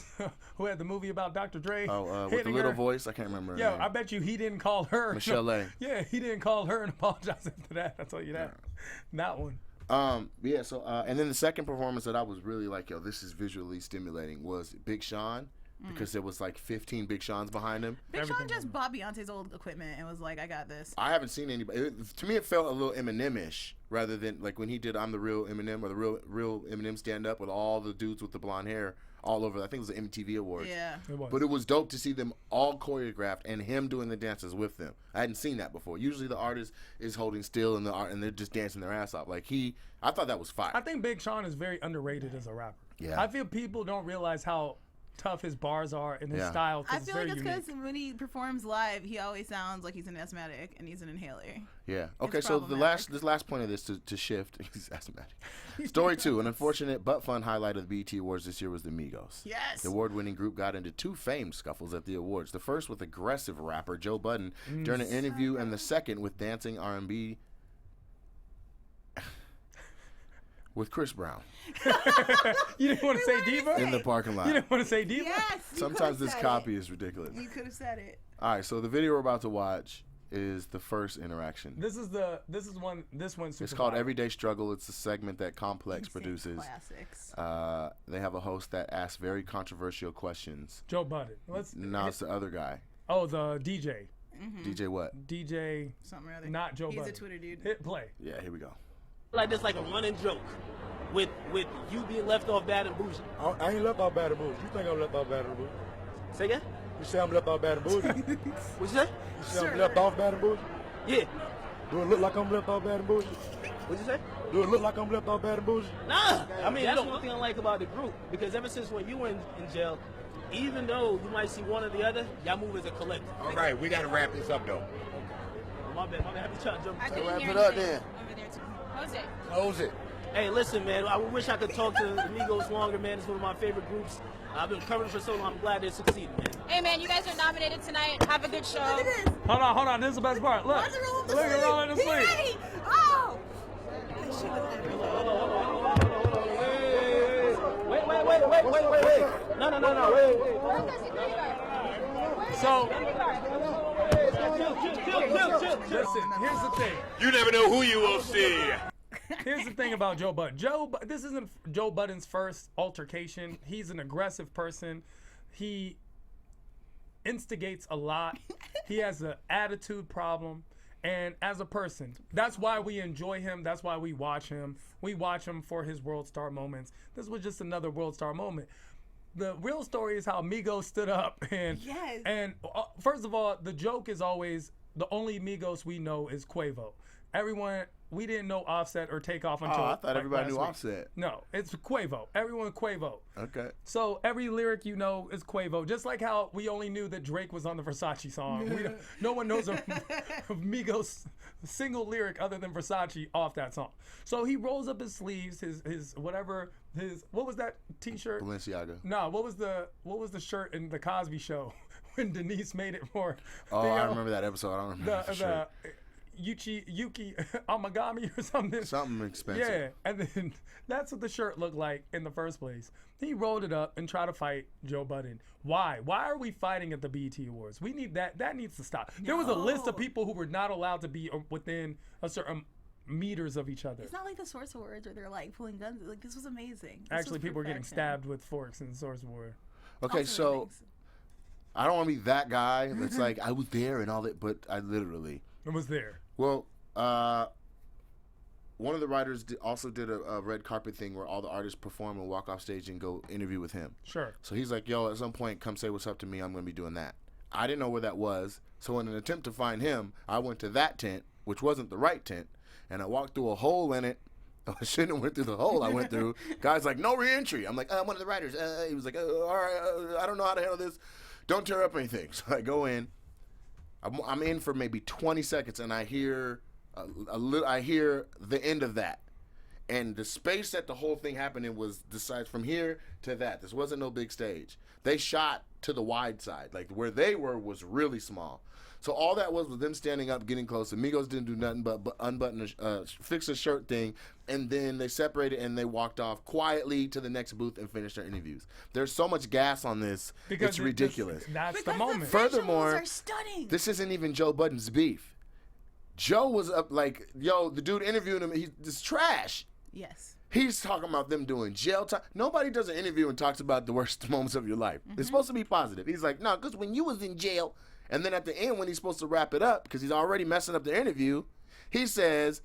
who had the movie about Dr. Dre? With the little voice, I can't remember her name. I bet you he didn't call her. Michelle A. Yeah, he didn't call her and apologize after that. I'll tell you that. That one. And then the second performance that I was really like, yo, this is visually stimulating, was Big Sean, because there was like 15 Big Seans behind him. Big Sean just bought Beyonce's old equipment and was like, I got this. I haven't seen anybody. To me, it felt a little Eminem-ish, rather than like when he did I'm the Real Eminem, or the real Eminem stand up with all the dudes with the blonde hair all over. I think it was the MTV Awards. Yeah. But it was dope to see them all choreographed and him doing the dances with them. I hadn't seen that before. Usually the artist is holding still and they're just dancing their ass off. Like I thought that was fire. I think Big Sean is very underrated as a rapper. Yeah. I feel people don't realize how tough his bars are and his style. I feel like it's because when he performs live, he always sounds like he's an asthmatic and he's an inhaler. Yeah. Okay. So this last point of this to shift. He's asthmatic. Story 2. An unfortunate but fun highlight of the BET Awards this year was the Migos. Yes. The award-winning group got into 2 famed scuffles at the awards. The first with aggressive rapper Joe Budden during an interview, and the second with dancing R&B with Chris Brown. You didn't want to say diva? In the parking lot. You didn't want to say diva? Yes. Sometimes this copy is ridiculous. You could have said it. All right, so the video we're about to watch is the first interaction. This one's super It's called viral. Everyday Struggle. It's a segment that Complex produces. Classics. They have a host that asks very controversial questions. Joe Budden. No, it's the other guy. Oh, the DJ. DJ what? DJ. Something or other. Not Joe Budden. He's a Twitter dude. Hit play. Yeah, here we go. Like this, like a running joke, with you being left off bad and bougie. I ain't left off bad and bougie. You think I'm left off bad and bougie? Say again? You say I'm left off bad and bougie? You What you say? say I'm left off bad and bougie? Yeah. Do it look like I'm left off bad and bougie? What you say? Do it look like I'm left off bad and bougie? Nah. I mean, that's one thing I like about the group, because ever since when you were in jail, even though you might see one or the other, y'all move as a collective. All right, we got to wrap this up, though. My bad. Happy trying to jump. I couldn't wrap hear it up anything then. over there too. Close it. Close it. Hey, listen, man. I wish I could talk to the Migos longer, man. It's one of my favorite groups. I've been covering for so long. I'm glad they succeeded, man. Hey man, you guys are nominated tonight. Have a good show. Look at this. Hold on. This is the best part. Look. Watch it roll up the Look at sleeve. rolling the He sleeve. ready. Oh. That shit was epic. Wait. No. Wait. So, Chill. listen, here's the thing. You never know who you will see. Here's the thing about Joe Budden. This isn't Joe Budden's first altercation. He's an aggressive person. He instigates a lot. He has an attitude problem. And as a person, that's why we enjoy him. That's why we watch him. We watch him for his world star moments. This was just another world star moment. The real story is how Migos stood up and Yes. and first of all, the joke is always the only Migos we know is Quavo. We didn't know Offset or Takeoff until I thought like, everybody last knew week. Offset. No, it's Quavo. Everyone Quavo. Okay. So every lyric you know is Quavo. Just like how we only knew that Drake was on the Versace song. No one knows of Migos single lyric other than Versace off that song. So he rolls up his sleeves, what was that T-shirt? Balenciaga. No, what was the shirt in the Cosby Show when Denise made it for? I remember that episode. I don't remember the shirt. Yuki Amagami or something. Something expensive. Yeah, and then that's what the shirt looked like in the first place. He rolled it up and tried to fight Joe Budden. Why? Why are we fighting at the BET Awards? We need that. That needs to stop. There was a list of people who were not allowed to be within a certain meters of each other. It's not like the Source Awards where they're like pulling guns. Like this was amazing. This Actually, was people were getting perfection. stabbed with forks in the Source Award. Okay, Also so things. I don't want to be that guy that's like, I was there and all that, but I literally. It was there. Well, one of the writers also did a red carpet thing where all the artists perform and walk off stage and go interview with him. Sure. So he's like, yo, at some point, come say what's up to me. I'm going to be doing that. I didn't know where that was. So in an attempt to find him, I went to that tent, which wasn't the right tent, and I walked through a hole in it. I shouldn't have went through the hole I went through. Guy's like, no re-entry. I'm like, I'm one of the writers. He was like, all right, I don't know how to handle this. Don't tear up anything. So I go in. I'm in for maybe 20 seconds, and I hear I hear the end of that. And the space that the whole thing happened in was the size from here to that. This wasn't no big stage. They shot to the wide side. Like where they were was really small. So all that was them standing up, getting close. Migos didn't do nothing but unbutton, fix a shirt thing, and then they separated and they walked off quietly to the next booth and finished their interviews. There's so much gas on this, it's ridiculous. That's because the moment. Furthermore, are stunning. this isn't even Joe Budden's beef. Joe was up like, yo, the dude interviewing him, he's trash. Yes. He's talking about them doing jail time. Nobody does an interview and talks about the worst moments of your life. It's supposed to be positive. He's like, no, because when you was in jail, and then at the end when he's supposed to wrap it up, because he's already messing up the interview, he says,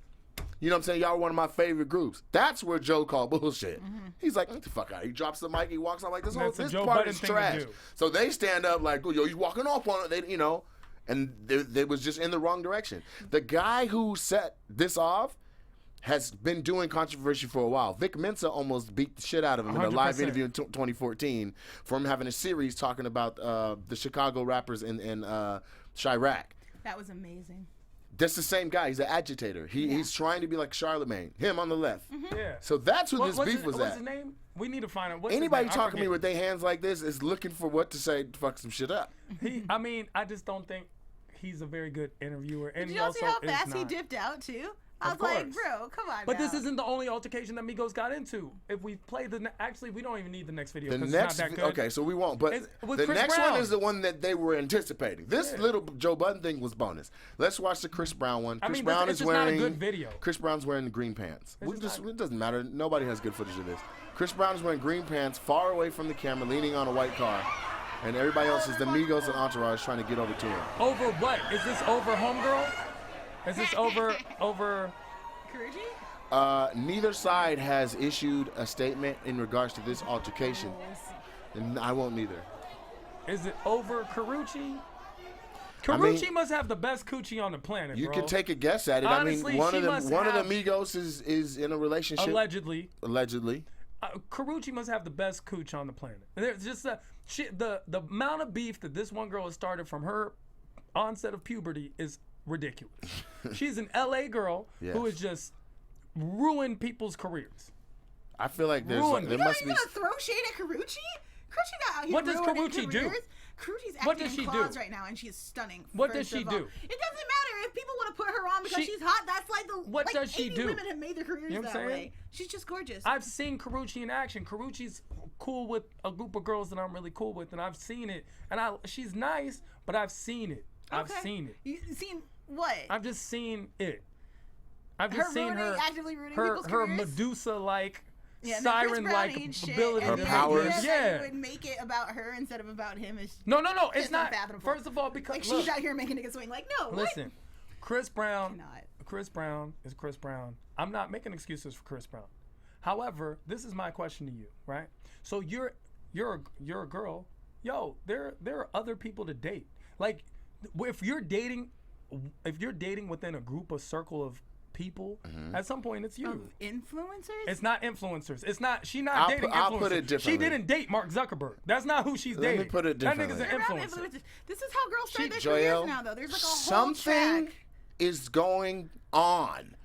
you know what I'm saying, y'all are one of my favorite groups. That's where Joe called bullshit. He's like, get the fuck out. He drops the mic, he walks off like, this Joe part Budden is thing to trash. do. So they stand up like, yo, he's walking off on it, you know, and they was just in the wrong direction. The guy who set this off has been doing controversy for a while. Vic Mensa almost beat the shit out of him in a live 100%. interview in 2014 from having a series talking about the Chicago rappers in Chirac. That was amazing. That's the same guy. He's an agitator. He's trying to be like Charlemagne. Him on the left. Yeah. So that's who this beef was what's at. his name? We need to find out. What's Anybody his name? I talking to me forget. with their hands like this is looking for what to say to fuck some shit up. I mean, I just don't think he's a very good interviewer. And Did he y'all see also how fast is he not. dipped out too? I Of was like, course. bro, come on. But now. this isn't the only altercation that Migos got into. If we play actually, we don't even need the next video The because next, it's not that good. okay, so we won't. But It's with the Chris next Brown. one is the one that they were anticipating. This little Joe Budden thing was bonus. Let's watch the Chris Brown one. I Chris mean, Brown it's is just not a wearing good video. Chris Brown's wearing green pants. It doesn't matter. Nobody has good footage of this. Chris Brown is wearing green pants, far away from the camera, leaning on a white car, and everybody else is the Migos and Entourage trying to get over to him. Over what? Is this over Homegirl? Is this over? Karuji? Neither side has issued a statement in regards to this altercation, and I won't neither. Is it over Karuchi? I mean- Karuchi must have the best coochie on the planet, You bro. can take a guess at it. Honestly, I mean, one she of the must Migos is in a relationship. Allegedly. Allegedly. Karuchi must have the best cooch on the planet. There's just the amount of beef that this one girl has started from her onset of puberty is ridiculous. She's an LA girl who has just ruined people's careers. I feel like there You must ain't be. gonna throw shade at Karuchi? Karuchi not out here What does ruining Karuchi do? careers. Karuchi's What acting does in she claws do? right now, and she is stunning. What first does she of all. do? It doesn't matter if people want to put her on because She- she's hot. That's like the What like does she 80 do? women have made their careers You know what that I'm saying? way. She's just gorgeous. I've seen Karuchi in action. Karuchi's cool with a group of girls that I'm really cool with, and I've seen it. And she's nice, but I've seen it. I've Okay. seen it. You seen what? I've just seen it. I've Her just seen ruining- actively ruining her people's her careers? Medusa-like, Yeah, no, Chris siren-like Brown ain't shit, ability. and Her the powers. idea that Yeah. you would make it about her instead of about him is No, it's just not. unfathomable. First of all, because like look, she's out here making niggas swing. Like no, listen, Chris Brown. Cannot. Chris Brown is Chris Brown. I'm not making excuses for Chris Brown. However, this is my question to you, right? So you're a girl. Yo, there are other people to date. Like, if you're dating within a group, a circle of people, at some point it's you. Of influencers. It's not influencers. It's not. She's not I'll dating put- I'll influencers. put it She differently. didn't date Mark Zuckerberg. That's not who she's Let me dating. put it That nigga's differently. an Around influencer. influencers. This is how girls start their Joelle, careers now, though. There's like a whole something track. is going on.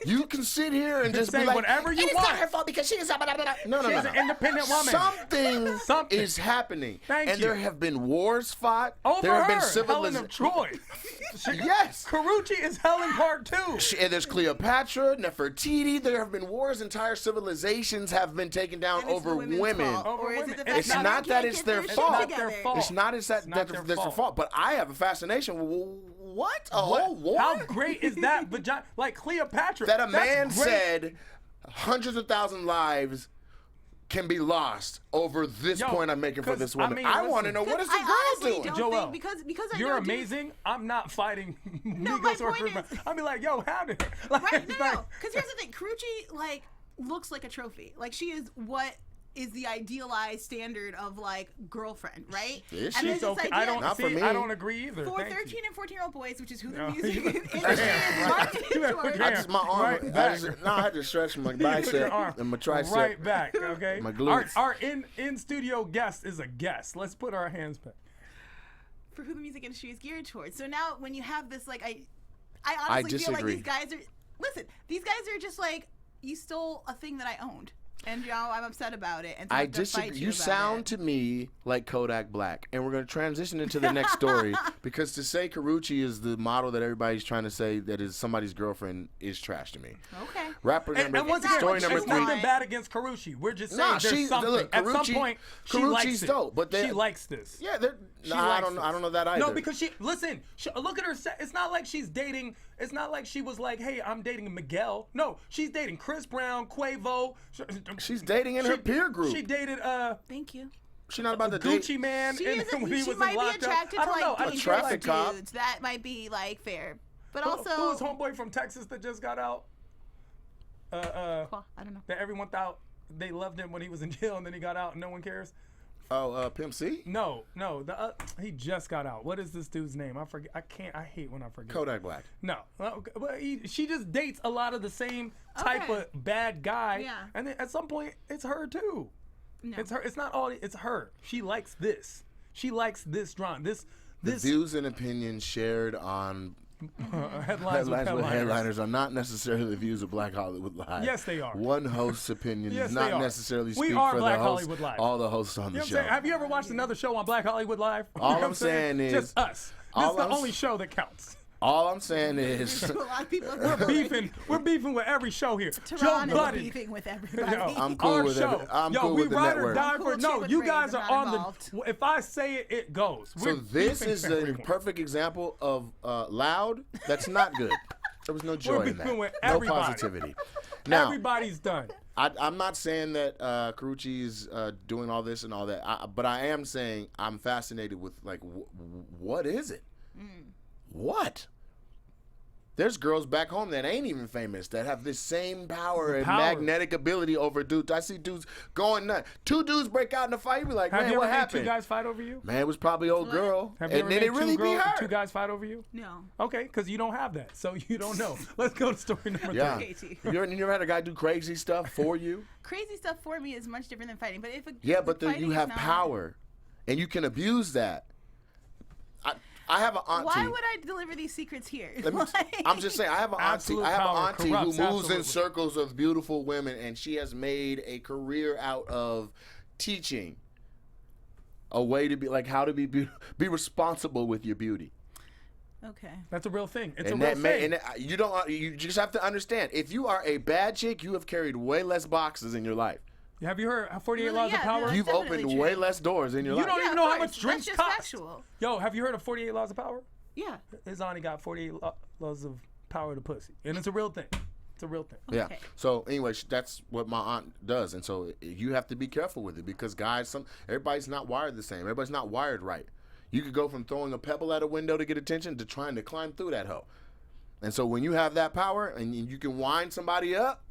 You can sit here and just Say be like, whatever you "And it's want." not her fault because she is blah, blah, blah, blah." No, She's no. an independent woman. Something is happening. Thank and you. there have been wars fought. Over there have her, been Helen of civilizations. Troy. Yes. Karuchi is Helen Part 2. And there's Cleopatra, Nefertiti. There have been wars. Entire civilizations have been taken down And it's the over women's women. fault. Over Or is it women. the fact It's that not they that can't it's get their shit fault. It's not their together? fault. It's not It's that's not their their fault. But I have a fascination. What? A whole war? How great is that vagina? Like Cleopatra. that a that's man great. said hundreds of thousand lives can be lost over this Yo, point I'm making for 'cause, this I woman. mean, I want to listen. know what is the I girl honestly doing? don't Joelle, think because I You're don't do- amazing. I'm not fighting my Migos or point Chris Brown. is- I'll be like, yo, how did like, Right? it's No. like- Because here's the thing: Karuchi like looks like a trophy. Like she is what is the idealized standard of like girlfriend, right? Is And she? there's this okay. idea I don't Not for see. me. I don't agree either. for Thank you. 13 and 14-year-old boys, which is who the No. music You industry is Right. marketed You towards. put I your just my arm. Right back. I had to stretch my Put your bicep arm and my tricep. right back. Okay. My glutes. Our in studio guest is a guest. Let's put our hands back. For who the music industry is geared towards. So now when you have this, like, I honestly feel like disagree. these guys are. Listen, these guys are just like, you stole a thing that I owned. And I'm upset about it. And so I I'm gonna fight disagree. you You about sound it. to me like Kodak Black, and we're going to transition into the next story because to say Karrueche is the model that everybody's trying to say that is somebody's girlfriend is trash to me. Okay. Rapper And number once again, story number there's 3. nothing bad against Karrueche. We're just saying Nah, there's something. look, At some Karrueche- point, she Karrueche's likes it. dope, but she likes this. Yeah, She I likes don't this. know that either. No, because look at her. It's not like she's dating. It's not like she was like, hey, I'm dating Miguel. No, she's dating Chris Brown, Quavo. She's dating in her peer group. She dated Thank you. She's not about to date. Gucci Man. She, and when he she was might be locked up. attracted I to don't know. like I dangerous traffic cop. dudes. That might be like fair. But Who also, was homeboy from Texas that just got out? I don't know. That everyone thought they loved him when he was in jail and then he got out and no one cares. Oh, Pimp C? No. He just got out. What is this dude's name? I forget. I hate when I forget. Kodak Black. No. Well, she just dates a lot of the same type Okay. of bad guy. Yeah. And then at some point, it's her too. No. It's her. It's not all. It's her. She likes this. She likes this drama. This Views and opinions shared on headlines with headliners. headliners are not necessarily the views of Black Hollywood Live. Yes, they are. One host's opinion Yes, does they not are. necessarily We speak are for Black the host, Hollywood Live. all the hosts on You know the what I'm show. saying? Have you ever watched another show on Black Hollywood Live? You All know what I'm saying is- just us. This all is the I'm only s- show that counts. All I'm saying is, A lot of people We're beefing. We're beefing with every show here. Tehran Joe is Budden. beefing with everybody. Yo, I'm cool our with show. every- I'm Yo, cool we with the ride network. or die I'm cool for. with No, Chick you with guys Graves, are I'm on not involved. the. If I say it, it goes. so We're this beefing is for the everyone. perfect example of loud. That's not good. There was no joy in beefing that. with No everybody. positivity. Now, Everybody's done. I'm not saying that Karrueche's doing all this and all that, but I am saying I'm fascinated with like what is it? What? There's girls back home that ain't even famous that have this same power and power. magnetic ability over dudes. I see dudes going nuts. Two dudes break out in a fight. You be like, Have man, you what ever made happened? two guys fight over you? Man, it was probably old girl. Have you And ever then made it really be her. two guys fight over you? No. Okay, because you don't have that, so you don't know. Let's go to story number Yeah. 3. Katie. You ever had a guy do crazy stuff for you? Crazy stuff for me is much different than fighting. But if Yeah, but fighting you is have not- power, and you can abuse that. I have an auntie. Why would I deliver these secrets here? Let me, Like- I'm just saying, I have an auntie. Absolute I have an power auntie corrupts, who moves absolutely. in circles of beautiful women, and she has made a career out of teaching a way to be like how to be responsible with your beauty. Okay. That's a real thing. It's And a real that thing. you just have to understand, if you are a bad chick, you have carried way less boxes in your life. Have you heard 48 Well, Laws yeah, of Power? That's You've definitely opened true. way less doors in your You life. don't Yeah, even of know how course. much drinks That's just cost. factual. Yo, have you heard of 48 Laws of Power? Yeah. His auntie got 48 laws of power to pussy. And it's a real thing. It's a real thing. Yeah. Okay. So anyway, that's what my aunt does, and so you have to be careful with it because guys, everybody's not wired the same. Everybody's not wired right. You could go from throwing a pebble at a window to get attention to trying to climb through that hoe. And so when you have that power and you can wind somebody up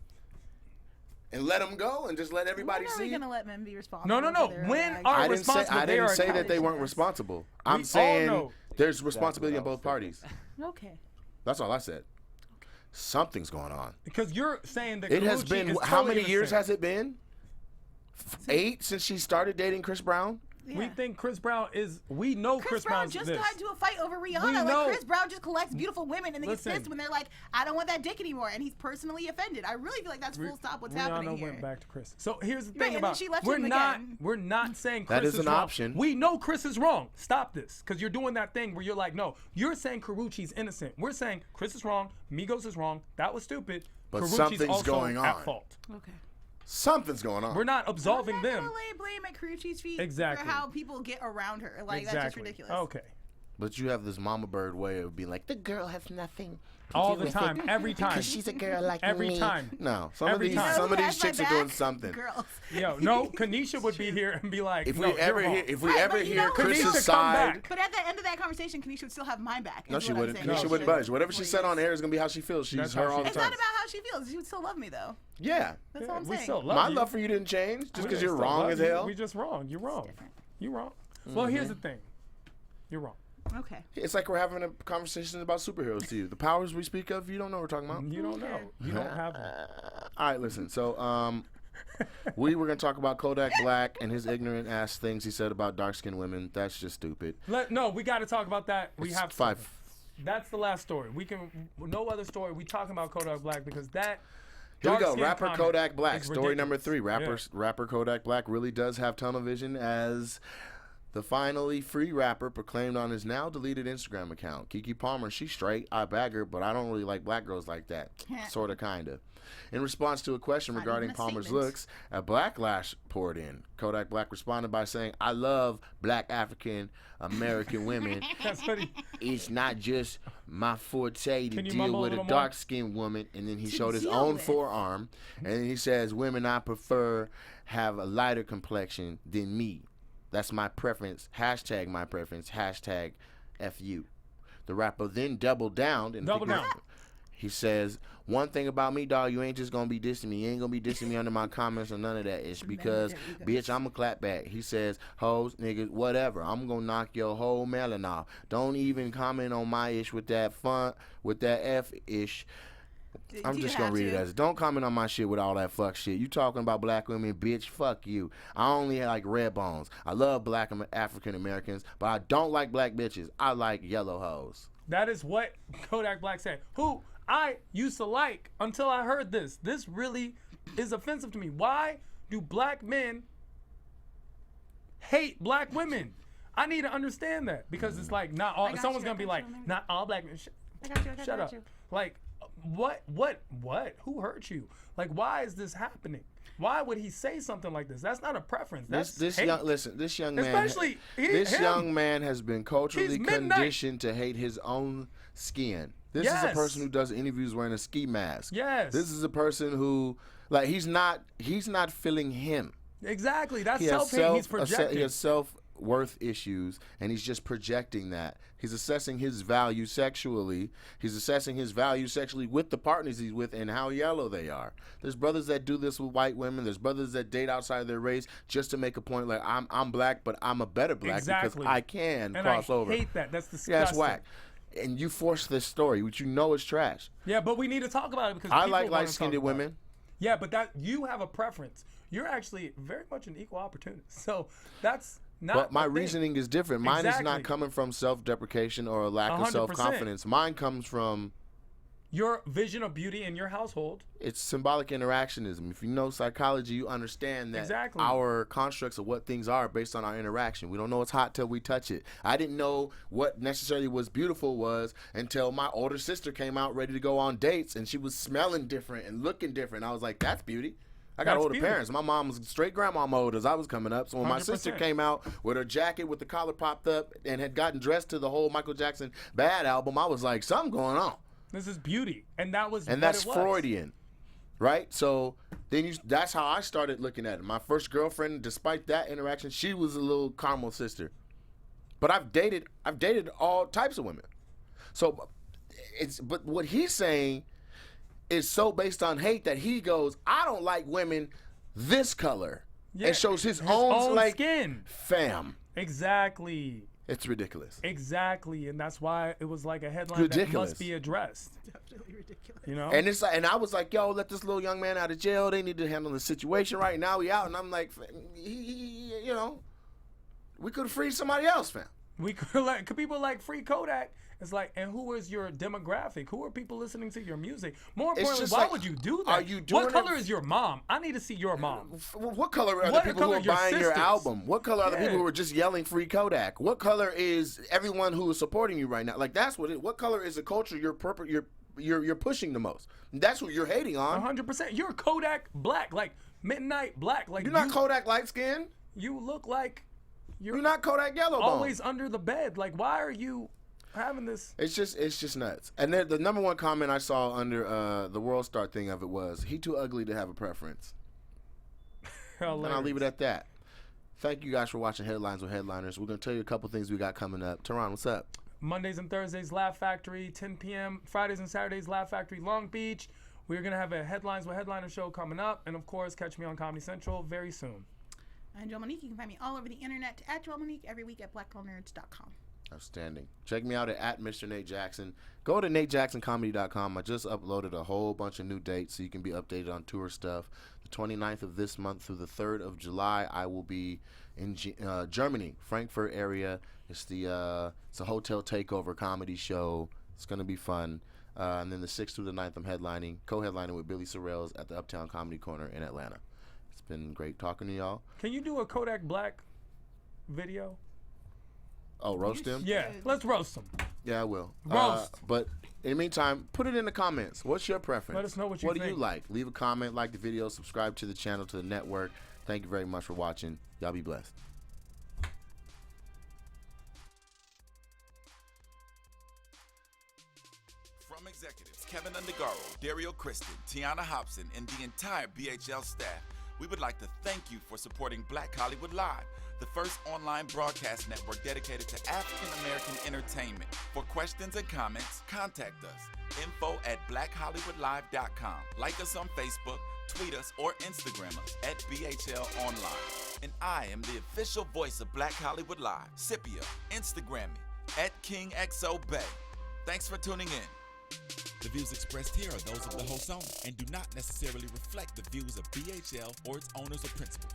and let them go and just let everybody When are see. we gonna let men be responsible? No. for their When actions? are I didn't say responsible, I they didn't are say that they weren't accountable. responsible. We I'm all saying know. there's responsibility on what I was both parties. Okay. That's all I said. Something's going on. Because you're saying that It has Karrueche been is how totally many years innocent. has it been? 8 since she started dating Chris Brown? We Yeah. think Chris Brown is. We know Chris Brown Brown's just this. got into a fight over Rihanna. We Like know. Chris Brown just collects beautiful women and they Listen. get pissed when they're like, "I don't want that dick anymore," and he's personally offended. I really feel like that's full stop what's happening Rihanna here. went back to Chris. So here's the Right, thing and then about she left we're him not again. we're not saying Chris That is an wrong. option. We know Chris is wrong. Stop this, because you're doing that thing where you're like, no, you're saying Karrueche's innocent. We're saying Chris is wrong. Migos is wrong. That was stupid. But Karrueche's something's also going at on. fault. Okay. Something's going on. We're not absolving I'm not them. gonna lay blame at Karrueche's feet Exactly. for how people get around her. Like that's just ridiculous. Okay. But you have this mama bird way of being like, the girl has nothing. to All do the with time, it every time. Because she's a girl like Every me. time. No, some Every of these time. some of Who these has my chicks are doing back? something. Girls. Yo, no, Kanisha would be here and be like, If no, we ever you're wrong. hear, if we Right, ever but you hear know, Chris's Kanisha, come side, back. But at the end of that conversation, Kanisha would still have my back. no, is she what I'm wouldn't. saying. No, she she wouldn't shouldn't. budge. Whatever she said on air is gonna be how she feels. She's That's her how all she the It's time. not about how she feels. She would still love me though. Yeah, That's all I'm we saying. still love my you. love for you didn't change just We because still you're love wrong as you. hell. We just wrong. You're wrong. different. You're wrong. Well, here's the thing. You're wrong. Okay. It's like we're having a conversation about superheroes to you. The powers we speak of, you don't know what we're talking about. You don't know. You don't have them. All right, listen. So, we were gonna talk about Kodak Black and his ignorant ass things he said about dark skinned women. That's just stupid. No, we got to talk about that. We It's have to. 5. That's the last story. We can no other story. We talking about Kodak Black because that Here we go. dark-skinned Rapper comment Kodak Black. is Story number ridiculous. 3. Rapper Kodak Black really does have tunnel vision as the finally free rapper proclaimed on his now deleted Instagram account. Keke Palmer, she's straight. I bag her, but I don't really like black girls like that. Sort of, kind of. In response to a question Not regarding even a Palmer's statement. looks, a backlash poured in. Kodak Black responded by saying, I love black African American women. That's what he, It's not just my forte to Can you deal mumble a with a little more? dark-skinned woman. And then he showed his deal own with. forearm. And then he says, women I prefer have a lighter complexion than me. That's my preference. Hashtag my preference. Hashtag FU. The rapper then doubled down. Double down. He says, one thing about me, dog, you ain't just going to be dissing me. You ain't going to be dissing me under my comments or none of that. It's because, bitch, I'm going to clap back. He says, hoes, niggas, whatever. I'm going to knock your whole melon off. Don't even comment on my ish with that F-ish. I'm just going to read it as, don't comment on my shit with all that fuck shit. You talking about black women, bitch, fuck you. I only like red bones. I love black African Americans, but I don't like black bitches. I like yellow hoes. that is what Kodak Black said. Who I used to like until I heard this. This really is offensive to me. Why do black men hate black women? I need to understand that because it's like not all. got Someone's you, gonna be like, not all black men. I got you. Shut up. Like, what? Who hurt you? Like, why is this happening? Why would he say something like this? That's not a preference. That's This hate. young man, Especially him. young man has been culturally He's midnight. conditioned to hate his own skin. This is a Yes. person who does interviews wearing a ski mask. Yes. This is a person who, like, he's not feeling him. Exactly. That's He has self-hate. He's projecting. he has self-worth issues, and he's just projecting that. He's assessing his value sexually. He's assessing his value sexually with the partners he's with and how yellow they are. There's brothers that do this with white women. There's brothers that date outside their race just to make a point, like, I'm black, but I'm a better black Exactly. because I can and cross I over. hate that. That's disgusting. Yeah, that's whack. And you force this story, which you know is trash. Yeah, but we need to talk about it because I people like wanna light-skinned talk about women. it. Yeah, but that you have a preference. You're actually very much an equal opportunist. So that's not. But my a thing. reasoning is different. Mine is Exactly. not coming from self-deprecation or a lack of 100%. self-confidence. Mine comes from Your vision of beauty in your household. it's symbolic interactionism. If you know psychology, you understand that Exactly. our constructs of what things are based on our interaction. We don't know it's hot till we touch it. I didn't know what necessarily was beautiful was until my older sister came out ready to go on dates, and she was smelling different and looking different. I was like, that's beauty. I got That's older beauty. parents. My mom was straight grandma mode as I was coming up. So when my sister 100%. came out with her jacket with the collar popped up and had gotten dressed to the whole Michael Jackson Bad album, I was like, something going on. This is beauty, and that was. And what that's it was. Freudian, right? So then that's how I started looking at it. My first girlfriend, despite that interaction, she was a little caramel sister. But I've dated all types of women. So but what he's saying is so based on hate that he goes, I don't like women this color. Yeah, and shows his own like skin. fam. Exactly. It's ridiculous. Exactly, and that's why it was like a headline Ridiculous. that must be addressed. Definitely ridiculous. You know, And it's like, and I was like, yo, let this little young man out of jail. They need to handle the situation right now. He out, and I'm like, you know, we could have freed somebody else, fam. we could people like free Kodak. It's like, and who is your demographic? Who are people listening to your music? More importantly, just why like, would you do that? are you doing what color it- is your mom? I need to see your mom. What color are the What people color who are are your buying your sisters? album? What color are the Yeah. people who are just yelling free Kodak? What color is everyone who is supporting you right now? Like that's what color is the culture you're pushing the most? That's what you're hating on. 100%. You're Kodak Black, like midnight black. Like You're not Kodak light skin. You look like You're not Kodak yellow bone. always under the bed. Like, why are you having this? It's just nuts. And then the number one comment I saw under the World Star thing of it was, he too ugly to have a preference. And I'll leave it at that. Thank you guys for watching Headlines with Headliners. We're going to tell you a couple things we got coming up. Tehran, what's up? Mondays and Thursdays, Laugh Factory, 10 p.m. Fridays and Saturdays, Laugh Factory, Long Beach. We're going to have a Headlines with Headliner show coming up. And, of course, catch me on Comedy Central very soon. I'm Joel Monique. You can find me all over the internet at Joel Monique every week at blackgirlnerds.com. Outstanding. Check me out at Mr. Nate Jackson. Go to natejacksoncomedy.com. I just uploaded a whole bunch of new dates so you can be updated on tour stuff. The 29th of this month through the 3rd of July, I will be in Germany, Frankfurt area. It's a hotel takeover comedy show. It's going to be fun. And then the 6th through the 9th, I'm co-headlining with Billy Sorrells at the Uptown Comedy Corner in Atlanta. It's been great talking to y'all. Can you do a Kodak Black video? Oh, roast him? Yeah, let's roast him. Yeah, I will. Roast. But in the meantime, put it in the comments. What's your preference? Let us know what you What do think. you like? Leave a comment, like the video, subscribe to the channel, to the network. Thank you very much for watching. Y'all be blessed. From executives Keven Undergaro, Dario Kristen, Tiana Hobson, and the entire BHL staff, we would like to thank you for supporting Black Hollywood Live, the first online broadcast network dedicated to African American entertainment. For questions and comments, contact us. info@blackhollywoodlive.com. Like us on Facebook, tweet us, or Instagram us at BHL Online. And I am the official voice of Black Hollywood Live. Scipio, Instagram me @KingXOBay. Thanks for tuning in. The views expressed here are those of the host only and do not necessarily reflect the views of BHL or its owners or principals.